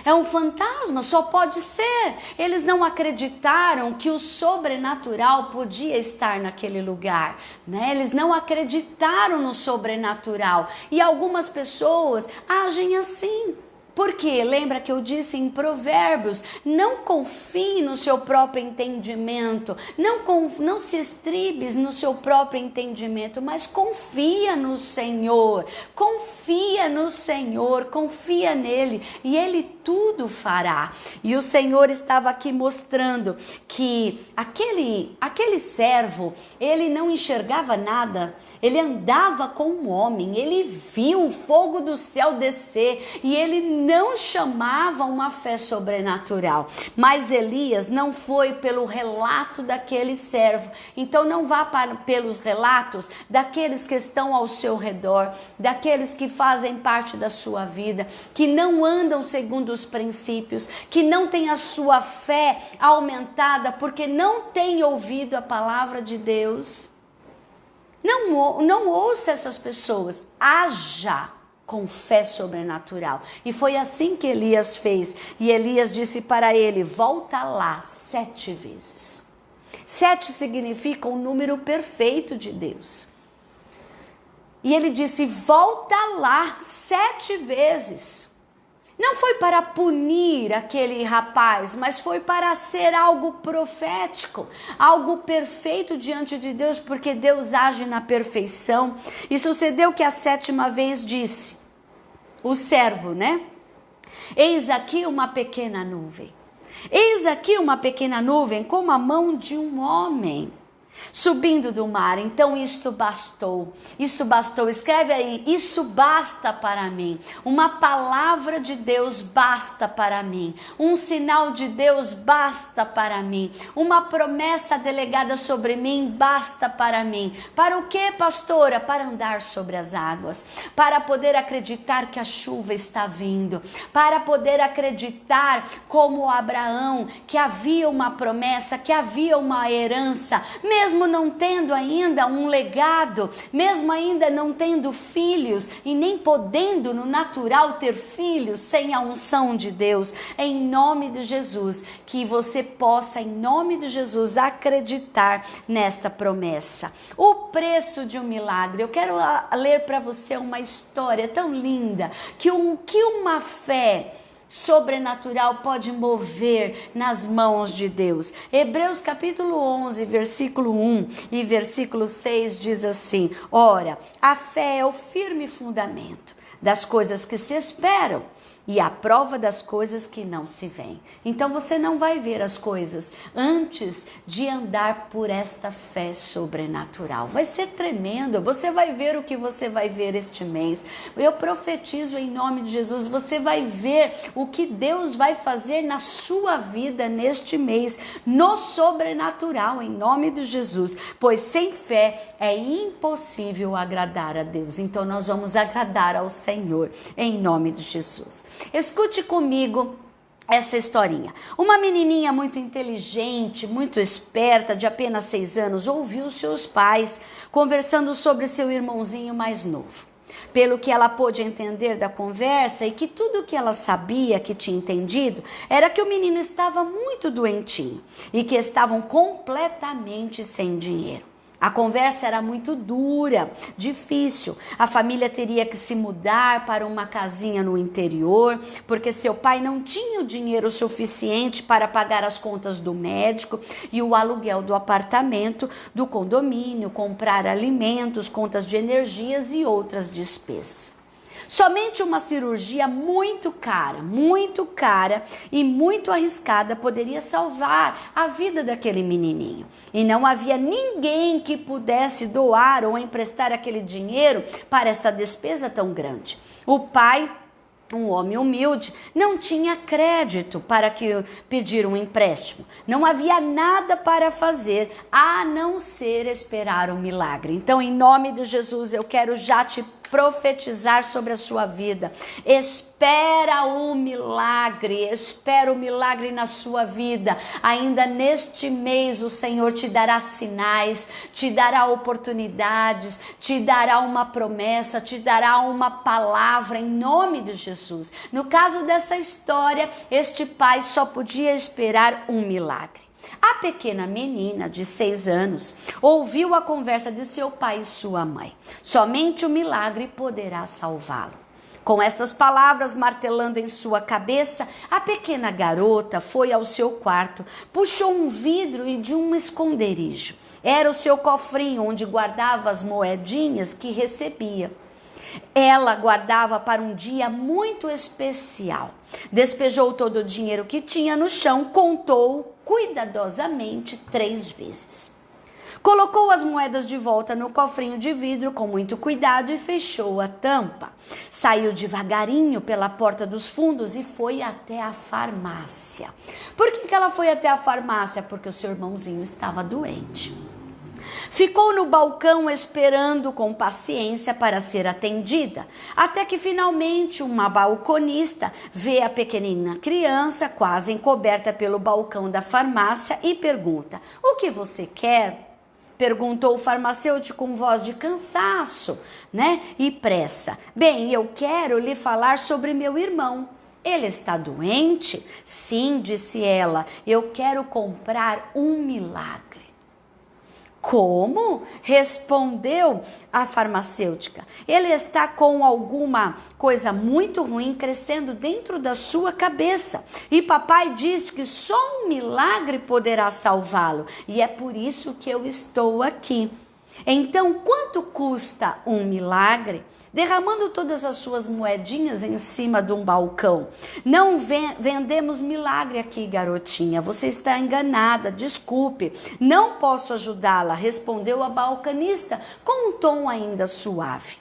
É um fantasma, só pode ser. Eles não acreditaram que o sobrenatural podia estar naquele lugar, né? Eles não acreditaram no sobrenatural. E algumas pessoas agem assim. Porque lembra que eu disse em Provérbios: não confie no seu próprio entendimento, não se estribes no seu próprio entendimento, mas confia no Senhor, confia no Senhor, confia nele e Ele tudo fará. E o Senhor estava aqui mostrando que aquele servo, ele não enxergava nada, ele andava com um homem, ele viu o fogo do céu descer e ele não chamava uma fé sobrenatural. Mas Elias não foi pelo relato daquele servo. Então não vá pelos relatos daqueles que estão ao seu redor, daqueles que fazem parte da sua vida, que não andam segundo os princípios, que não têm a sua fé aumentada porque não têm ouvido a palavra de Deus. Não ouça essas pessoas, haja com fé sobrenatural. E foi assim que Elias fez. E Elias disse para ele: volta lá 7 vezes. 7 significa o número perfeito de Deus. E ele disse: volta lá 7 vezes. Não foi para punir aquele rapaz, mas foi para ser algo profético, algo perfeito diante de Deus, porque Deus age na perfeição. E sucedeu que a 7ª vez disse o servo, né? Eis aqui uma pequena nuvem. Eis aqui uma pequena nuvem como a mão de um homem subindo do mar. Então isto bastou, escreve aí: isso basta para mim. Uma palavra de Deus basta para mim, um sinal de Deus basta para mim, uma promessa delegada sobre mim basta para mim. Para o que, pastora? Para andar sobre as águas, para poder acreditar que a chuva está vindo, para poder acreditar como Abraão, que havia uma promessa, que havia uma herança, mesmo não tendo ainda um legado, mesmo ainda não tendo filhos e nem podendo no natural ter filhos sem a unção de Deus. Em nome de Jesus, que você possa, em nome de Jesus, acreditar nesta promessa. O preço de um milagre. Eu quero ler para você uma história tão linda, que uma fé sobrenatural pode mover nas mãos de Deus. Hebreus capítulo 11, versículo 1 e versículo 6 diz assim: ora, a fé é o firme fundamento das coisas que se esperam e a prova das coisas que não se veem. Então você não vai ver as coisas antes de andar por esta fé sobrenatural. Vai ser tremendo, você vai ver o que você vai ver este mês. Eu profetizo em nome de Jesus, você vai ver o que Deus vai fazer na sua vida neste mês, no sobrenatural, em nome de Jesus. Pois sem fé é impossível agradar a Deus. Então nós vamos agradar ao Senhor, em nome de Jesus. Escute comigo essa historinha. Uma menininha muito inteligente, muito esperta, de apenas 6 anos, ouviu seus pais conversando sobre seu irmãozinho mais novo. Pelo que ela pôde entender da conversa e que tudo que ela sabia, que tinha entendido, era que o menino estava muito doentinho e que estavam completamente sem dinheiro. A conversa era muito dura, difícil. A família teria que se mudar para uma casinha no interior, porque seu pai não tinha o dinheiro suficiente para pagar as contas do médico e o aluguel do apartamento, do condomínio, comprar alimentos, contas de energias e outras despesas. Somente uma cirurgia muito cara e muito arriscada poderia salvar a vida daquele menininho. E não havia ninguém que pudesse doar ou emprestar aquele dinheiro para esta despesa tão grande. O pai, um homem humilde, não tinha crédito para pedir um empréstimo. Não havia nada para fazer a não ser esperar um milagre. Então, em nome de Jesus, eu quero já te profetizar sobre a sua vida. Espera o milagre na sua vida. Ainda neste mês o Senhor te dará sinais, te dará oportunidades, te dará uma promessa, te dará uma palavra em nome de Jesus. No caso dessa história, este pai só podia esperar um milagre. A pequena menina de 6 anos ouviu a conversa de seu pai e sua mãe. Somente o milagre poderá salvá-lo. Com estas palavras martelando em sua cabeça, a pequena garota foi ao seu quarto, puxou um vidro e de um esconderijo. Era o seu cofrinho onde guardava as moedinhas que recebia. Ela guardava para um dia muito especial. Despejou todo o dinheiro que tinha no chão, contou cuidadosamente 3 vezes. Colocou as moedas de volta no cofrinho de vidro com muito cuidado e fechou a tampa. Saiu devagarinho pela porta dos fundos e foi até a farmácia. Por que ela foi até a farmácia? Porque o seu irmãozinho estava doente. Ficou no balcão esperando com paciência para ser atendida, até que finalmente uma balconista vê a pequenina criança quase encoberta pelo balcão da farmácia e pergunta: "O que você quer?" Perguntou o farmacêutico com voz de cansaço, e pressa. "Bem, eu quero lhe falar sobre meu irmão. Ele está doente?" "Sim", disse ela, "eu quero comprar um milagre." "Como?" respondeu a farmacêutica. "Ele está com alguma coisa muito ruim crescendo dentro da sua cabeça. E papai diz que só um milagre poderá salvá-lo. E é por isso que eu estou aqui." "Então, quanto custa um milagre?" Derramando todas as suas moedinhas em cima de um balcão. "Não vendemos milagre aqui, garotinha. Você está enganada, desculpe. Não posso ajudá-la", respondeu a balconista com um tom ainda suave.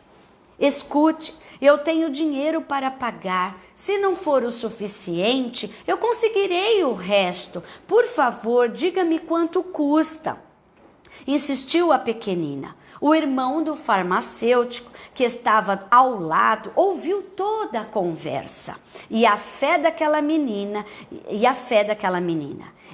"Escute, eu tenho dinheiro para pagar. Se não for o suficiente, eu conseguirei o resto. Por favor, diga-me quanto custa", insistiu a pequenina. O irmão do farmacêutico, que estava ao lado, ouviu toda a conversa e a fé daquela menina.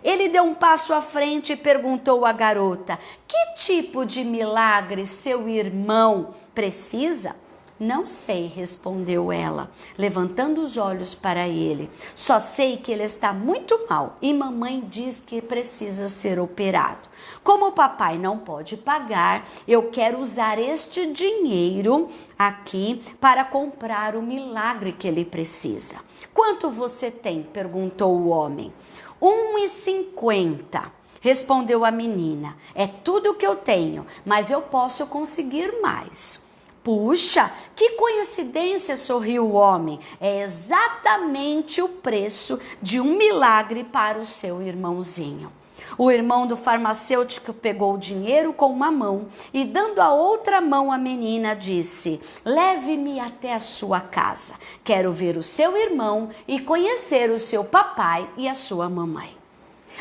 Ele deu um passo à frente e perguntou à garota: "Que tipo de milagre seu irmão precisa?" "Não sei", respondeu ela, levantando os olhos para ele. "Só sei que ele está muito mal e mamãe diz que precisa ser operado. Como o papai não pode pagar, eu quero usar este dinheiro aqui para comprar o milagre que ele precisa." "Quanto você tem?" perguntou o homem. "1,50", respondeu a menina. "É tudo que eu tenho, mas eu posso conseguir mais." "Puxa, que coincidência", sorriu o homem. "É exatamente o preço de um milagre para o seu irmãozinho." O irmão do farmacêutico pegou o dinheiro com uma mão e, dando a outra mão à menina, disse: "Leve-me até a sua casa. Quero ver o seu irmão e conhecer o seu papai e a sua mamãe."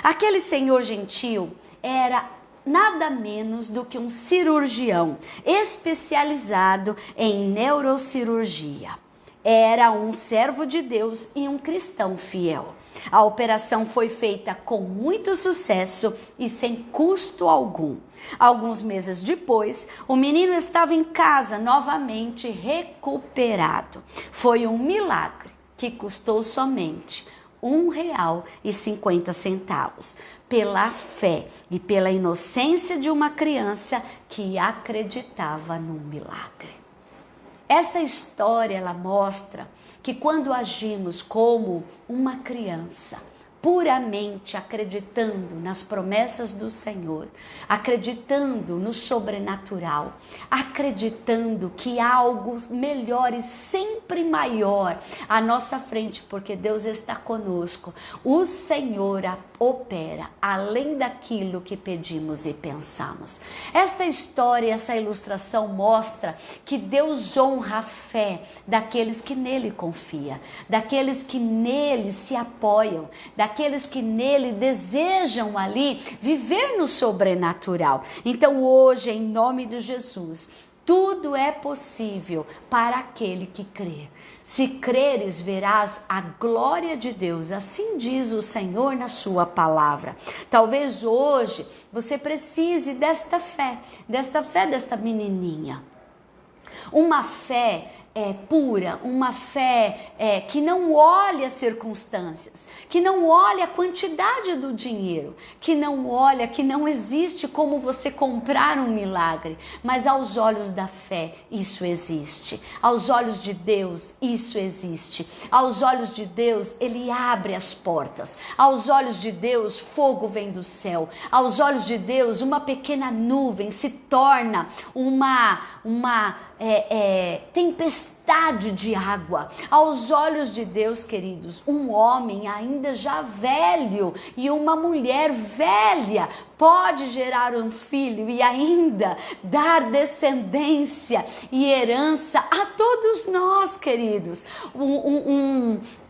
Aquele senhor gentil era nada menos do que um cirurgião especializado em neurocirurgia. Era um servo de Deus e um cristão fiel. A operação foi feita com muito sucesso e sem custo algum. Alguns meses depois, o menino estava em casa novamente recuperado. Foi um milagre que custou somente R$ 1,50, pela fé e pela inocência de uma criança que acreditava no milagre. Essa história, ela mostra que quando agimos como uma criança, puramente acreditando nas promessas do Senhor, acreditando no sobrenatural, acreditando que algo melhor e sempre maior à nossa frente, porque Deus está conosco, o Senhor opera além daquilo que pedimos e pensamos. Esta história, essa ilustração mostra que Deus honra a fé daqueles que nele confiam, daqueles que nele se apoiam, daqueles que nele desejam ali viver no sobrenatural. Então hoje, em nome de Jesus, tudo é possível para aquele que crê. Se creres, verás a glória de Deus. Assim diz o Senhor na sua palavra. Talvez hoje você precise desta fé desta menininha. Uma fé pura, uma fé que não olha as circunstâncias, que não olha a quantidade do dinheiro, que não olha, que não existe como você comprar um milagre, mas aos olhos da fé isso existe, aos olhos de Deus isso existe, aos olhos de Deus Ele abre as portas, aos olhos de Deus fogo vem do céu, aos olhos de Deus uma pequena nuvem se torna uma tempestade tempestade de água. Aos olhos de Deus, queridos, um homem ainda já velho e uma mulher velha pode gerar um filho e ainda dar descendência e herança a todos nós, queridos.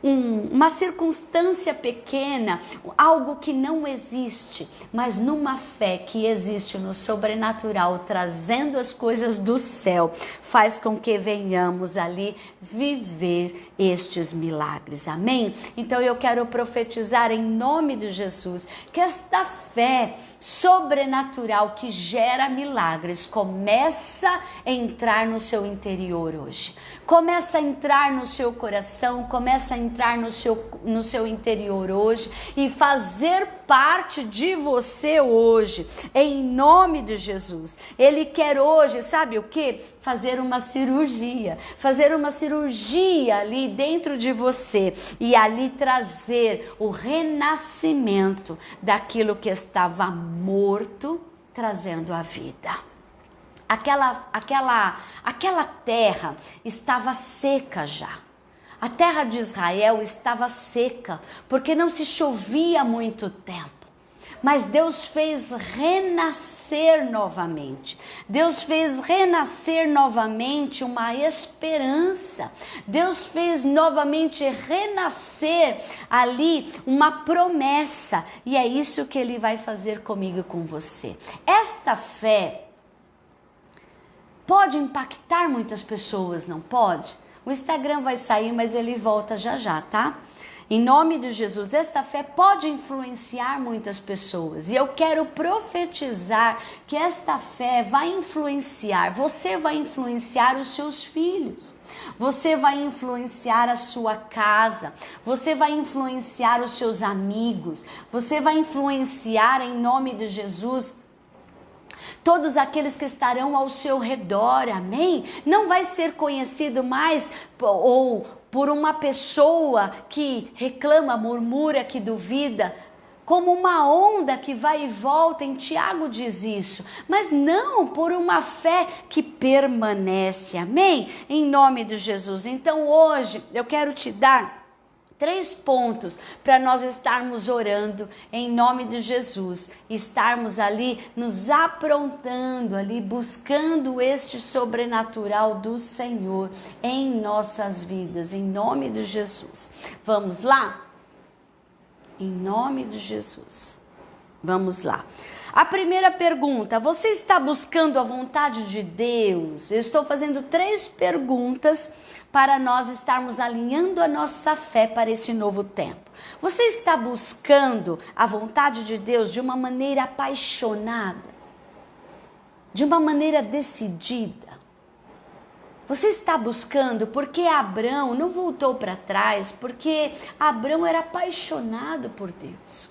Uma circunstância pequena, algo que não existe, mas numa fé que existe no sobrenatural, trazendo as coisas do céu, faz com que venhamos ali viver estes milagres, amém? Então eu quero profetizar em nome de Jesus, que esta fé sobrenatural que gera milagres começa a entrar no seu interior hoje, começa a entrar no seu coração, começa a entrar no seu interior hoje e fazer parte de você hoje, em nome de Jesus. Ele quer hoje, sabe o que? Fazer uma cirurgia ali dentro de você e ali trazer o renascimento daquilo que estava morto, trazendo a vida. Aquela terra estava seca já. A terra de Israel estava seca, porque não se chovia há muito tempo. Mas Deus fez renascer novamente. Deus fez renascer novamente uma esperança. Deus fez novamente renascer ali uma promessa. E é isso que Ele vai fazer comigo e com você. Esta fé pode impactar muitas pessoas, não pode? O Instagram vai sair, mas ele volta já já, tá? Em nome de Jesus, esta fé pode influenciar muitas pessoas. E eu quero profetizar que esta fé vai influenciar. Você vai influenciar os seus filhos. Você vai influenciar a sua casa. Você vai influenciar os seus amigos. Você vai influenciar, em nome de Jesus, todos aqueles que estarão ao seu redor, amém? Não vai ser conhecido mais ou por uma pessoa que reclama, murmura, que duvida, como uma onda que vai e volta, em Tiago diz isso, mas não por uma fé que permanece, amém? Em nome de Jesus. Então hoje eu quero te dar 3 pontos para nós estarmos orando em nome de Jesus, estarmos ali nos aprontando, ali buscando este sobrenatural do Senhor em nossas vidas, em nome de Jesus. Vamos lá? Em nome de Jesus. Vamos lá. A primeira pergunta, você está buscando a vontade de Deus? Eu estou fazendo 3 perguntas para nós estarmos alinhando a nossa fé para esse novo tempo. Você está buscando a vontade de Deus de uma maneira apaixonada? De uma maneira decidida? Você está buscando porque Abrão não voltou para trás, porque Abrão era apaixonado por Deus.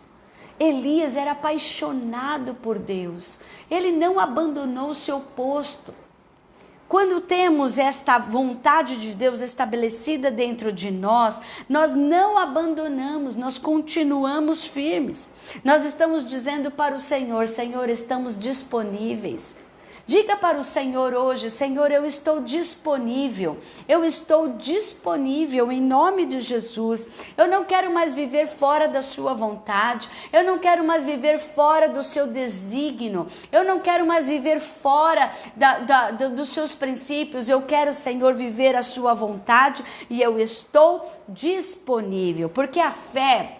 Elias era apaixonado por Deus. Ele não abandonou o seu posto. Quando temos esta vontade de Deus estabelecida dentro de nós, nós não abandonamos, nós continuamos firmes. Nós estamos dizendo para o Senhor, Senhor, estamos disponíveis. Diga para o Senhor hoje, Senhor, eu estou disponível em nome de Jesus. Eu não quero mais viver fora da sua vontade, eu não quero mais viver fora do seu desígnio, eu não quero mais viver fora dos seus princípios, eu quero, Senhor, viver a sua vontade e eu estou disponível, porque a fé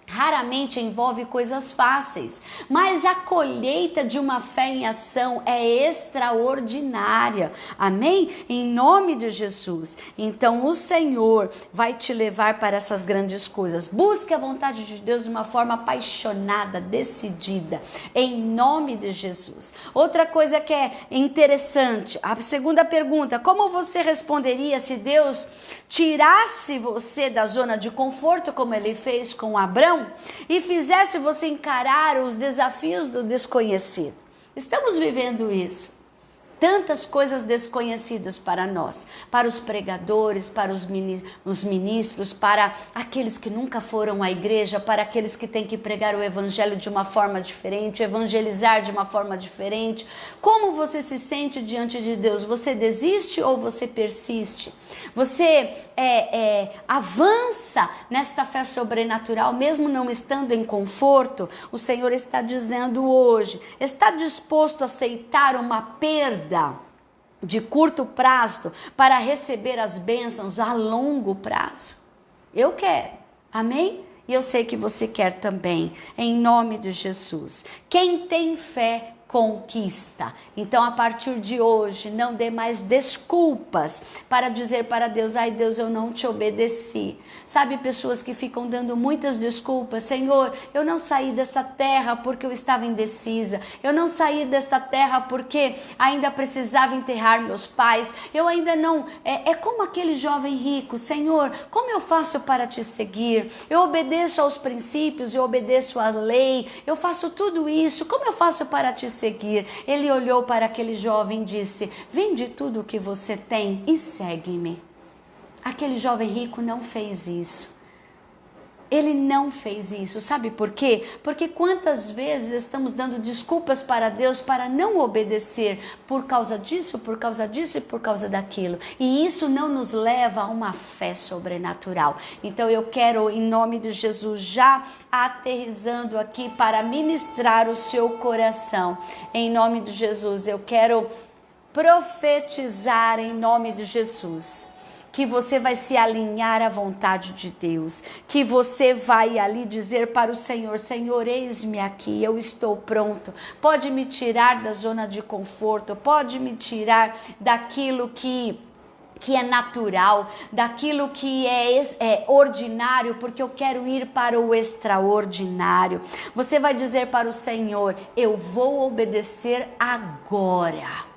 raramente envolve coisas fáceis, mas a colheita de uma fé em ação é extraordinária, amém? Em nome de Jesus. Então o Senhor vai te levar para essas grandes coisas. Busque a vontade de Deus de uma forma apaixonada, decidida, em nome de Jesus. Outra coisa que é interessante, a segunda pergunta, como você responderia se Deus tirasse você da zona de conforto, como ele fez com Abrão, e fizesse você encarar os desafios do desconhecido? Estamos vivendo isso. tantas coisas desconhecidas para nós, para os pregadores, para os ministros, para aqueles que nunca foram à igreja, para aqueles que têm que pregar o evangelho de uma forma diferente, evangelizar de uma forma diferente. Como você se sente diante de Deus? Você desiste ou você persiste? Você avança nesta fé sobrenatural, mesmo não estando em conforto? O Senhor está dizendo hoje, está disposto a aceitar uma perda de curto prazo para receber as bênçãos a longo prazo? Eu quero, amém? E eu sei que você quer também, em nome de Jesus. Quem tem fé conquista. Então, a partir de hoje, não dê mais desculpas para dizer para Deus: ai Deus, eu não te obedeci. Sabe, pessoas que ficam dando muitas desculpas: Senhor, eu não saí dessa terra porque eu estava indecisa, eu não saí desta terra porque ainda precisava enterrar meus pais, eu ainda não... É como aquele jovem rico: Senhor, como eu faço para te seguir? Eu obedeço aos princípios, eu obedeço à lei, eu faço tudo isso, como eu faço para te seguir? Ele olhou para aquele jovem e disse: vende tudo o que você tem e segue-me. Aquele jovem rico não fez isso. Ele não fez isso. Sabe por quê? Porque quantas vezes estamos dando desculpas para Deus para não obedecer por causa disso, por causa disso e por causa daquilo. E isso não nos leva a uma fé sobrenatural. Então eu quero, em nome de Jesus, já aterrissando aqui para ministrar o seu coração. Em nome de Jesus, eu quero profetizar em nome de Jesus que você vai se alinhar à vontade de Deus, que você vai ali dizer para o Senhor: Senhor, eis-me aqui, eu estou pronto. Pode me tirar da zona de conforto, pode me tirar daquilo que é natural, daquilo que é ordinário, porque eu quero ir para o extraordinário. Você vai dizer para o Senhor: eu vou obedecer agora.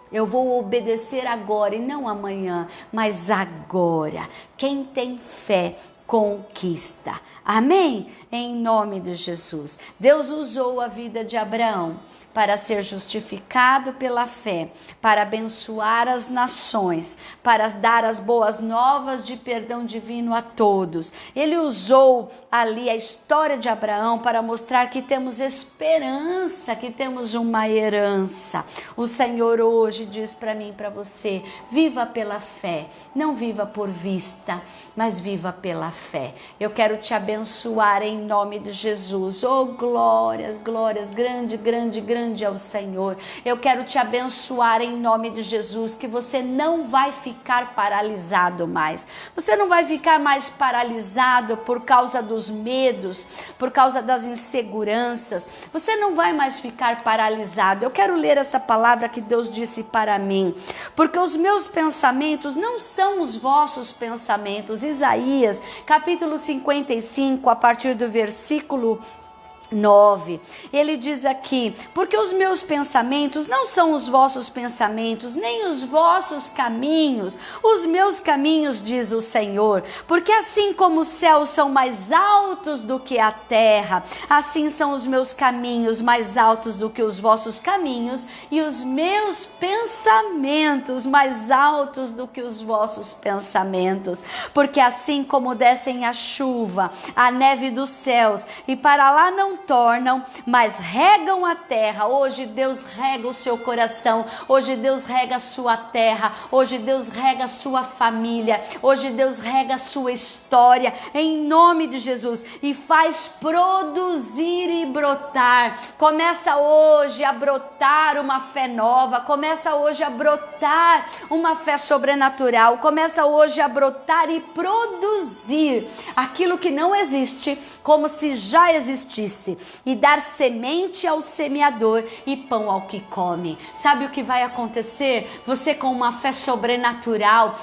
Eu vou obedecer agora e não amanhã, mas agora. Quem tem fé conquista. Amém? Em nome de Jesus. Deus usou a vida de Abraão para ser justificado pela fé, para abençoar as nações, para dar as boas novas de perdão divino a todos. Ele usou ali a história de Abraão para mostrar que temos esperança, que temos uma herança. O Senhor hoje diz para mim e para você: viva pela fé, não viva por vista, mas viva pela fé. Eu quero te abençoar em nome de Jesus. Oh, glórias, glórias, grande, grande, grande ao Senhor. Eu quero te abençoar em nome de Jesus, que você não vai ficar paralisado mais. Você não vai ficar mais paralisado por causa dos medos, por causa das inseguranças. Você não vai mais ficar paralisado. Eu quero ler essa palavra que Deus disse para mim: porque os meus pensamentos não são os vossos pensamentos. Isaías, capítulo 55, a partir do versículo 9, ele diz aqui: porque os meus pensamentos não são os vossos pensamentos, nem os vossos caminhos, os meus caminhos, diz o Senhor. Porque assim como os céus são mais altos do que a terra, assim são os meus caminhos mais altos do que os vossos caminhos, e os meus pensamentos mais altos do que os vossos pensamentos. Porque assim como descem a chuva, a neve dos céus, e para lá não tornam, mas regam a terra. Hoje Deus rega o seu coração, hoje Deus rega a sua terra, hoje Deus rega a sua família, hoje Deus rega a sua história, em nome de Jesus, e faz produzir e brotar. Começa hoje a brotar uma fé nova, começa hoje a brotar uma fé sobrenatural, começa hoje a brotar e produzir aquilo que não existe, como se já existisse, e dar semente ao semeador e pão ao que come. Sabe o que vai acontecer? Você, com uma fé sobrenatural,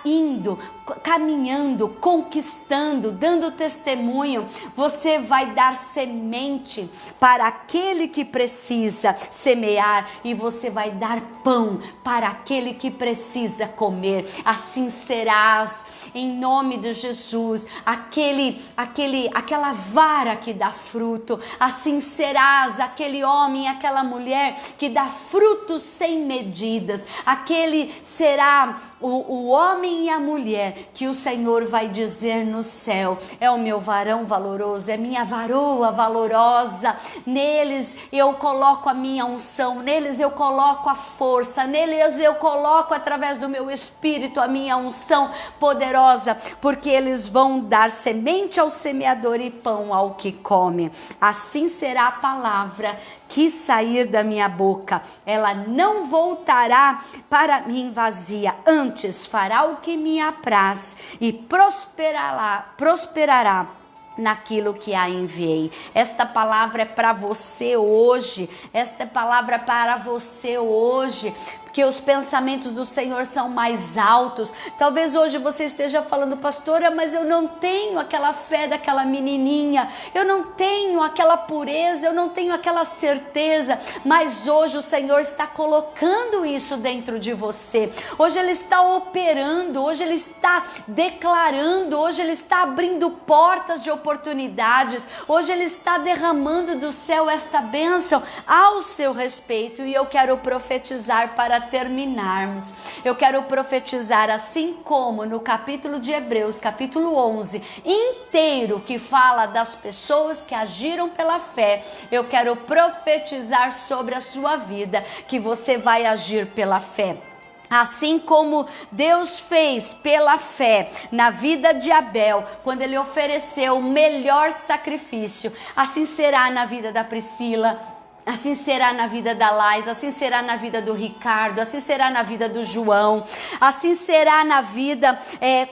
indo, caminhando, conquistando, dando testemunho, você vai dar semente para aquele que precisa semear, e você vai dar pão para aquele que precisa comer. Assim serás em nome de Jesus, aquela vara que dá fruto. Assim serás aquele homem, aquela mulher que dá frutos sem medidas. Aquele será o homem e a mulher que o Senhor vai dizer no céu: é o meu varão valoroso, é minha varoa valorosa. Neles eu coloco a minha unção, neles eu coloco a força, neles eu coloco através do meu espírito a minha unção poderosa, porque eles vão dar semente ao semeador e pão ao que come. Assim será a palavra que sair da minha boca, ela não voltará para mim vazia, antes fará o que me apraz e prosperará naquilo que a enviei. Esta palavra é para você hoje, esta palavra é para você hoje, porque os pensamentos do Senhor são mais altos. Talvez hoje você esteja falando: pastora, mas eu não tenho aquela fé daquela menininha, eu não tenho aquela pureza, eu não tenho aquela certeza. Mas hoje o Senhor está colocando isso dentro de você. Hoje Ele está operando, hoje Ele está declarando, hoje Ele está abrindo portas de oportunidades, hoje Ele está derramando do céu esta bênção ao seu respeito. E eu quero profetizar para terminarmos. Eu quero profetizar, assim como no capítulo de Hebreus, capítulo 11 inteiro, que fala das pessoas que agiram pela fé. Eu quero profetizar sobre a sua vida que você vai agir pela fé. Assim como Deus fez pela fé na vida de Abel, quando ele ofereceu o melhor sacrifício, assim será na vida da Priscila, assim será na vida da Lais, assim será na vida do Ricardo, assim será na vida do João, assim será na vida,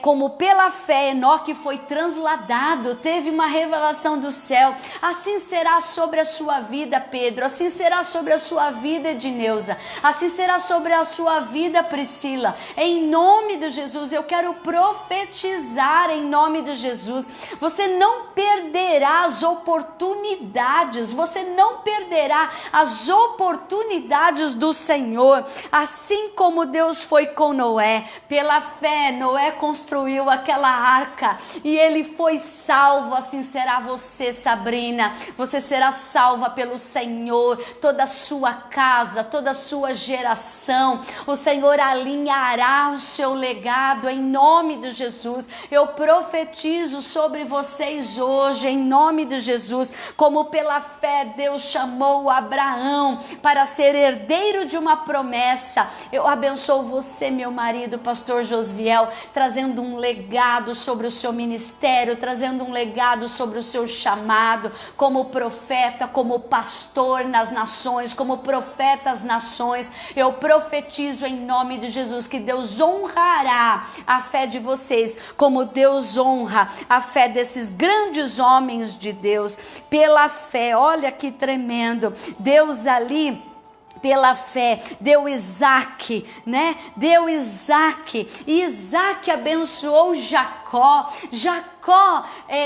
como pela fé Enoque foi transladado, teve uma revelação do céu. Assim será sobre a sua vida, Pedro, assim será sobre a sua vida, Edneuza, assim será sobre a sua vida, Priscila. Em nome de Jesus, eu quero profetizar em nome de Jesus. Você não perderá as oportunidades, você não perderá as oportunidades do Senhor, assim como Deus foi com Noé. Pela fé, Noé construiu aquela arca e ele foi salvo. Assim será você, Sabrina, você será salva pelo Senhor, toda a sua casa, toda a sua geração. O Senhor alinhará o seu legado em nome de Jesus. Eu profetizo sobre vocês hoje, em nome de Jesus, como pela fé Deus chamou Abraão para ser herdeiro de uma promessa. Eu abençoo você, meu marido, pastor Josiel, trazendo um legado sobre o seu ministério, trazendo um legado sobre o seu chamado, como profeta, como pastor nas nações, como profeta às nações. Eu profetizo em nome de Jesus que Deus honrará a fé de vocês, como Deus honra a fé desses grandes homens de Deus. Pela fé, olha que tremendo, Deus ali, pela fé, deu Isaac, né? Deu Isaac, e Isaac abençoou Jacó, Jacó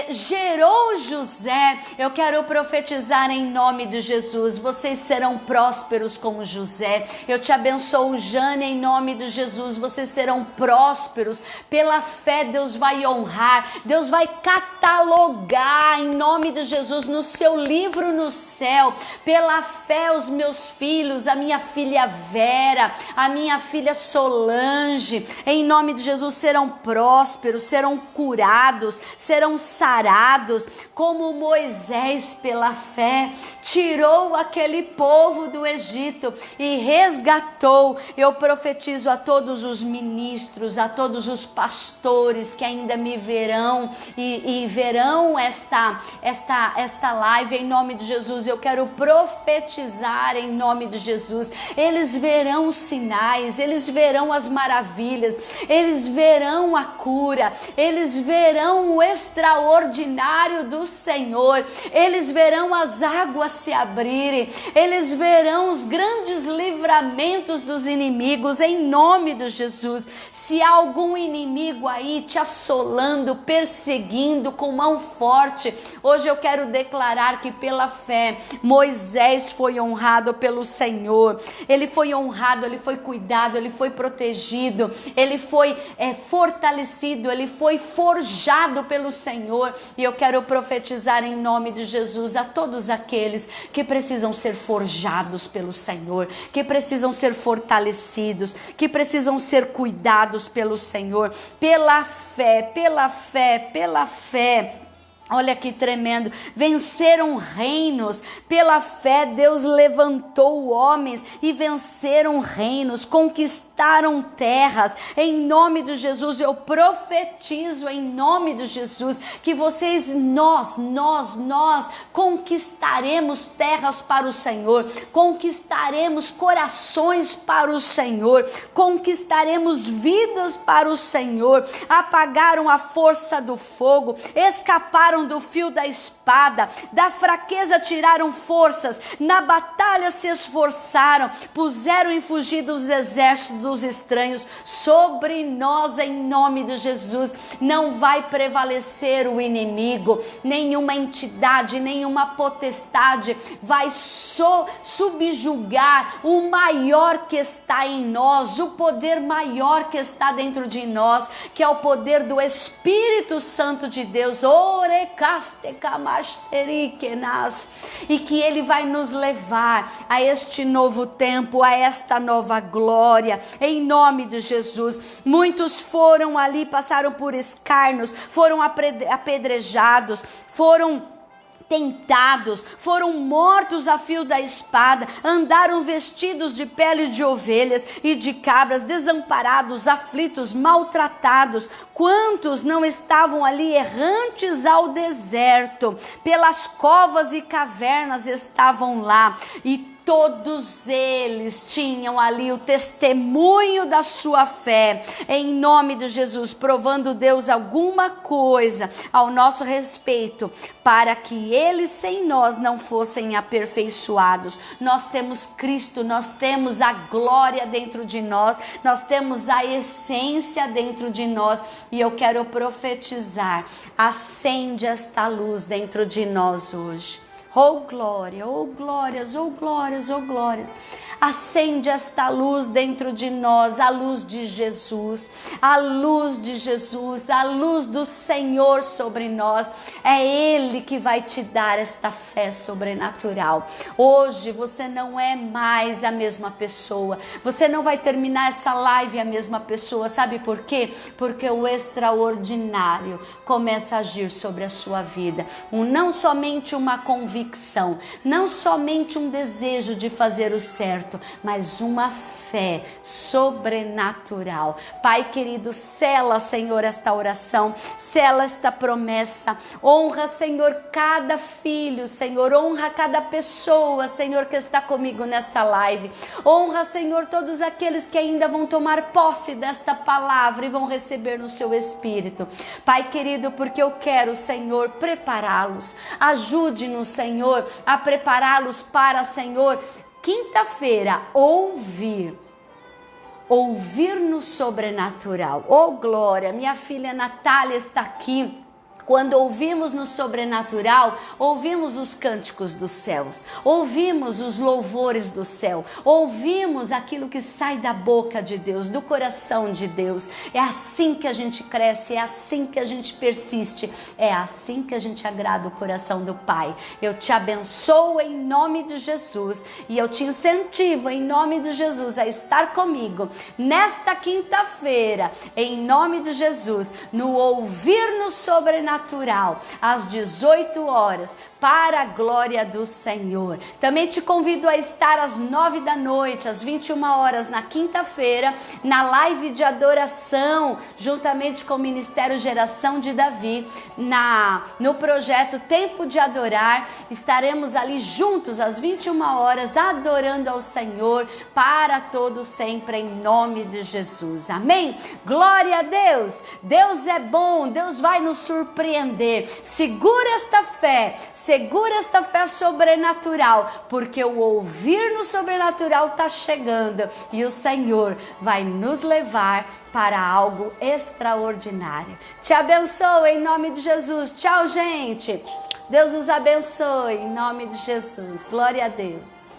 gerou José. Eu quero profetizar em nome de Jesus, vocês serão prósperos como José. Eu te abençoo, Jane, em nome de Jesus, vocês serão prósperos. Pela fé Deus vai honrar, Deus vai catalogar em nome de Jesus no seu livro no céu. Pela fé os meus filhos, a minha filha Vera, a minha filha Solange, em nome de Jesus serão prósperos, serão curados, serão sarados, como Moisés pela fé tirou aquele povo do Egito e resgatou. Eu profetizo a todos os ministros, a todos os pastores que ainda me verão e verão esta live em nome de Jesus. Eu quero profetizar em nome de Jesus. Eles verão os sinais, eles verão as maravilhas, eles verão a cura, eles verão com o extraordinário do Senhor. Eles verão as águas se abrirem, eles verão os grandes livramentos dos inimigos, em nome de Jesus. Se há algum inimigo aí te assolando, perseguindo com mão forte, hoje eu quero declarar que pela fé, Moisés foi honrado pelo Senhor. Ele foi honrado, ele foi cuidado, ele foi protegido, ele foi fortalecido, ele foi forjado pelo Senhor. E eu quero profetizar em nome de Jesus a todos aqueles que precisam ser forjados pelo Senhor, que precisam ser fortalecidos, que precisam ser cuidados pelo Senhor, pela fé, pela fé, pela fé. Olha que tremendo, venceram reinos, pela fé Deus levantou homens e venceram reinos, conquistaram terras. Em nome de Jesus eu profetizo, em nome de Jesus, que vocês, nós conquistaremos terras para o Senhor, conquistaremos corações para o Senhor, conquistaremos vidas para o Senhor. Apagaram a força do fogo, escaparam do fio da espada, da fraqueza tiraram forças, na batalha se esforçaram, puseram em fugida os exércitos dos estranhos. Sobre nós, em nome de Jesus, não vai prevalecer o inimigo, nenhuma entidade, nenhuma potestade vai subjugar o maior que está em nós, o poder maior que está dentro de nós, que é o poder do Espírito Santo de Deus. E que ele vai nos levar a este novo tempo, a esta nova glória, em nome de Jesus. Muitos foram ali, passaram por escárnios, foram apedrejados, foram tentados, foram mortos a fio da espada, andaram vestidos de pele de ovelhas e de cabras, desamparados, aflitos, maltratados. Quantos não estavam ali errantes ao deserto? Pelas covas e cavernas estavam lá, e todos eles tinham ali o testemunho da sua fé, em nome de Jesus, provando Deus alguma coisa ao nosso respeito, para que eles sem nós não fossem aperfeiçoados. Nós temos Cristo, nós temos a glória dentro de nós, nós temos a essência dentro de nós, e eu quero profetizar: acende esta luz dentro de nós hoje. Oh glória, oh glórias, oh glórias, oh glórias. Acende esta luz dentro de nós, a luz de Jesus, a luz de Jesus, a luz do Senhor sobre nós. É Ele que vai te dar esta fé sobrenatural. Hoje você não é mais a mesma pessoa, você não vai terminar essa live a mesma pessoa. Sabe por quê? Porque o extraordinário começa a agir sobre a sua vida. Não somente uma convicção, não somente um desejo de fazer o certo, mas uma fé sobrenatural. Pai querido, sela, Senhor, esta oração, sela esta promessa. Honra, Senhor, cada filho, Senhor, honra cada pessoa, Senhor, que está comigo nesta live. Honra, Senhor, todos aqueles que ainda vão tomar posse desta palavra e vão receber no seu espírito. Pai querido, porque eu quero, Senhor, prepará-los. Ajude-nos, Senhor, a prepará-los para, Senhor, quinta-feira, ouvir no sobrenatural. Oh glória, minha filha Natália está aqui. Quando ouvimos no sobrenatural, ouvimos os cânticos dos céus, ouvimos os louvores do céu, ouvimos aquilo que sai da boca de Deus, do coração de Deus. É assim que a gente cresce, é assim que a gente persiste, é assim que a gente agrada o coração do Pai. Eu te abençoo em nome de Jesus e eu te incentivo em nome de Jesus a estar comigo nesta quinta-feira, em nome de Jesus, no ouvir no sobrenatural, às 18 horas, para a glória do Senhor. Também te convido a estar às 9 da noite, às 21 horas, na quinta-feira, na live de adoração, juntamente com o Ministério Geração de Davi, no projeto Tempo de Adorar. Estaremos ali juntos às 21 horas, adorando ao Senhor para todo sempre, em nome de Jesus. Amém? Glória a Deus! Deus é bom, Deus vai nos surpreender. Segura esta fé sobrenatural, porque o ouvir no sobrenatural está chegando e o Senhor vai nos levar para algo extraordinário. Te abençoo em nome de Jesus. Tchau, gente. Deus os abençoe em nome de Jesus. Glória a Deus.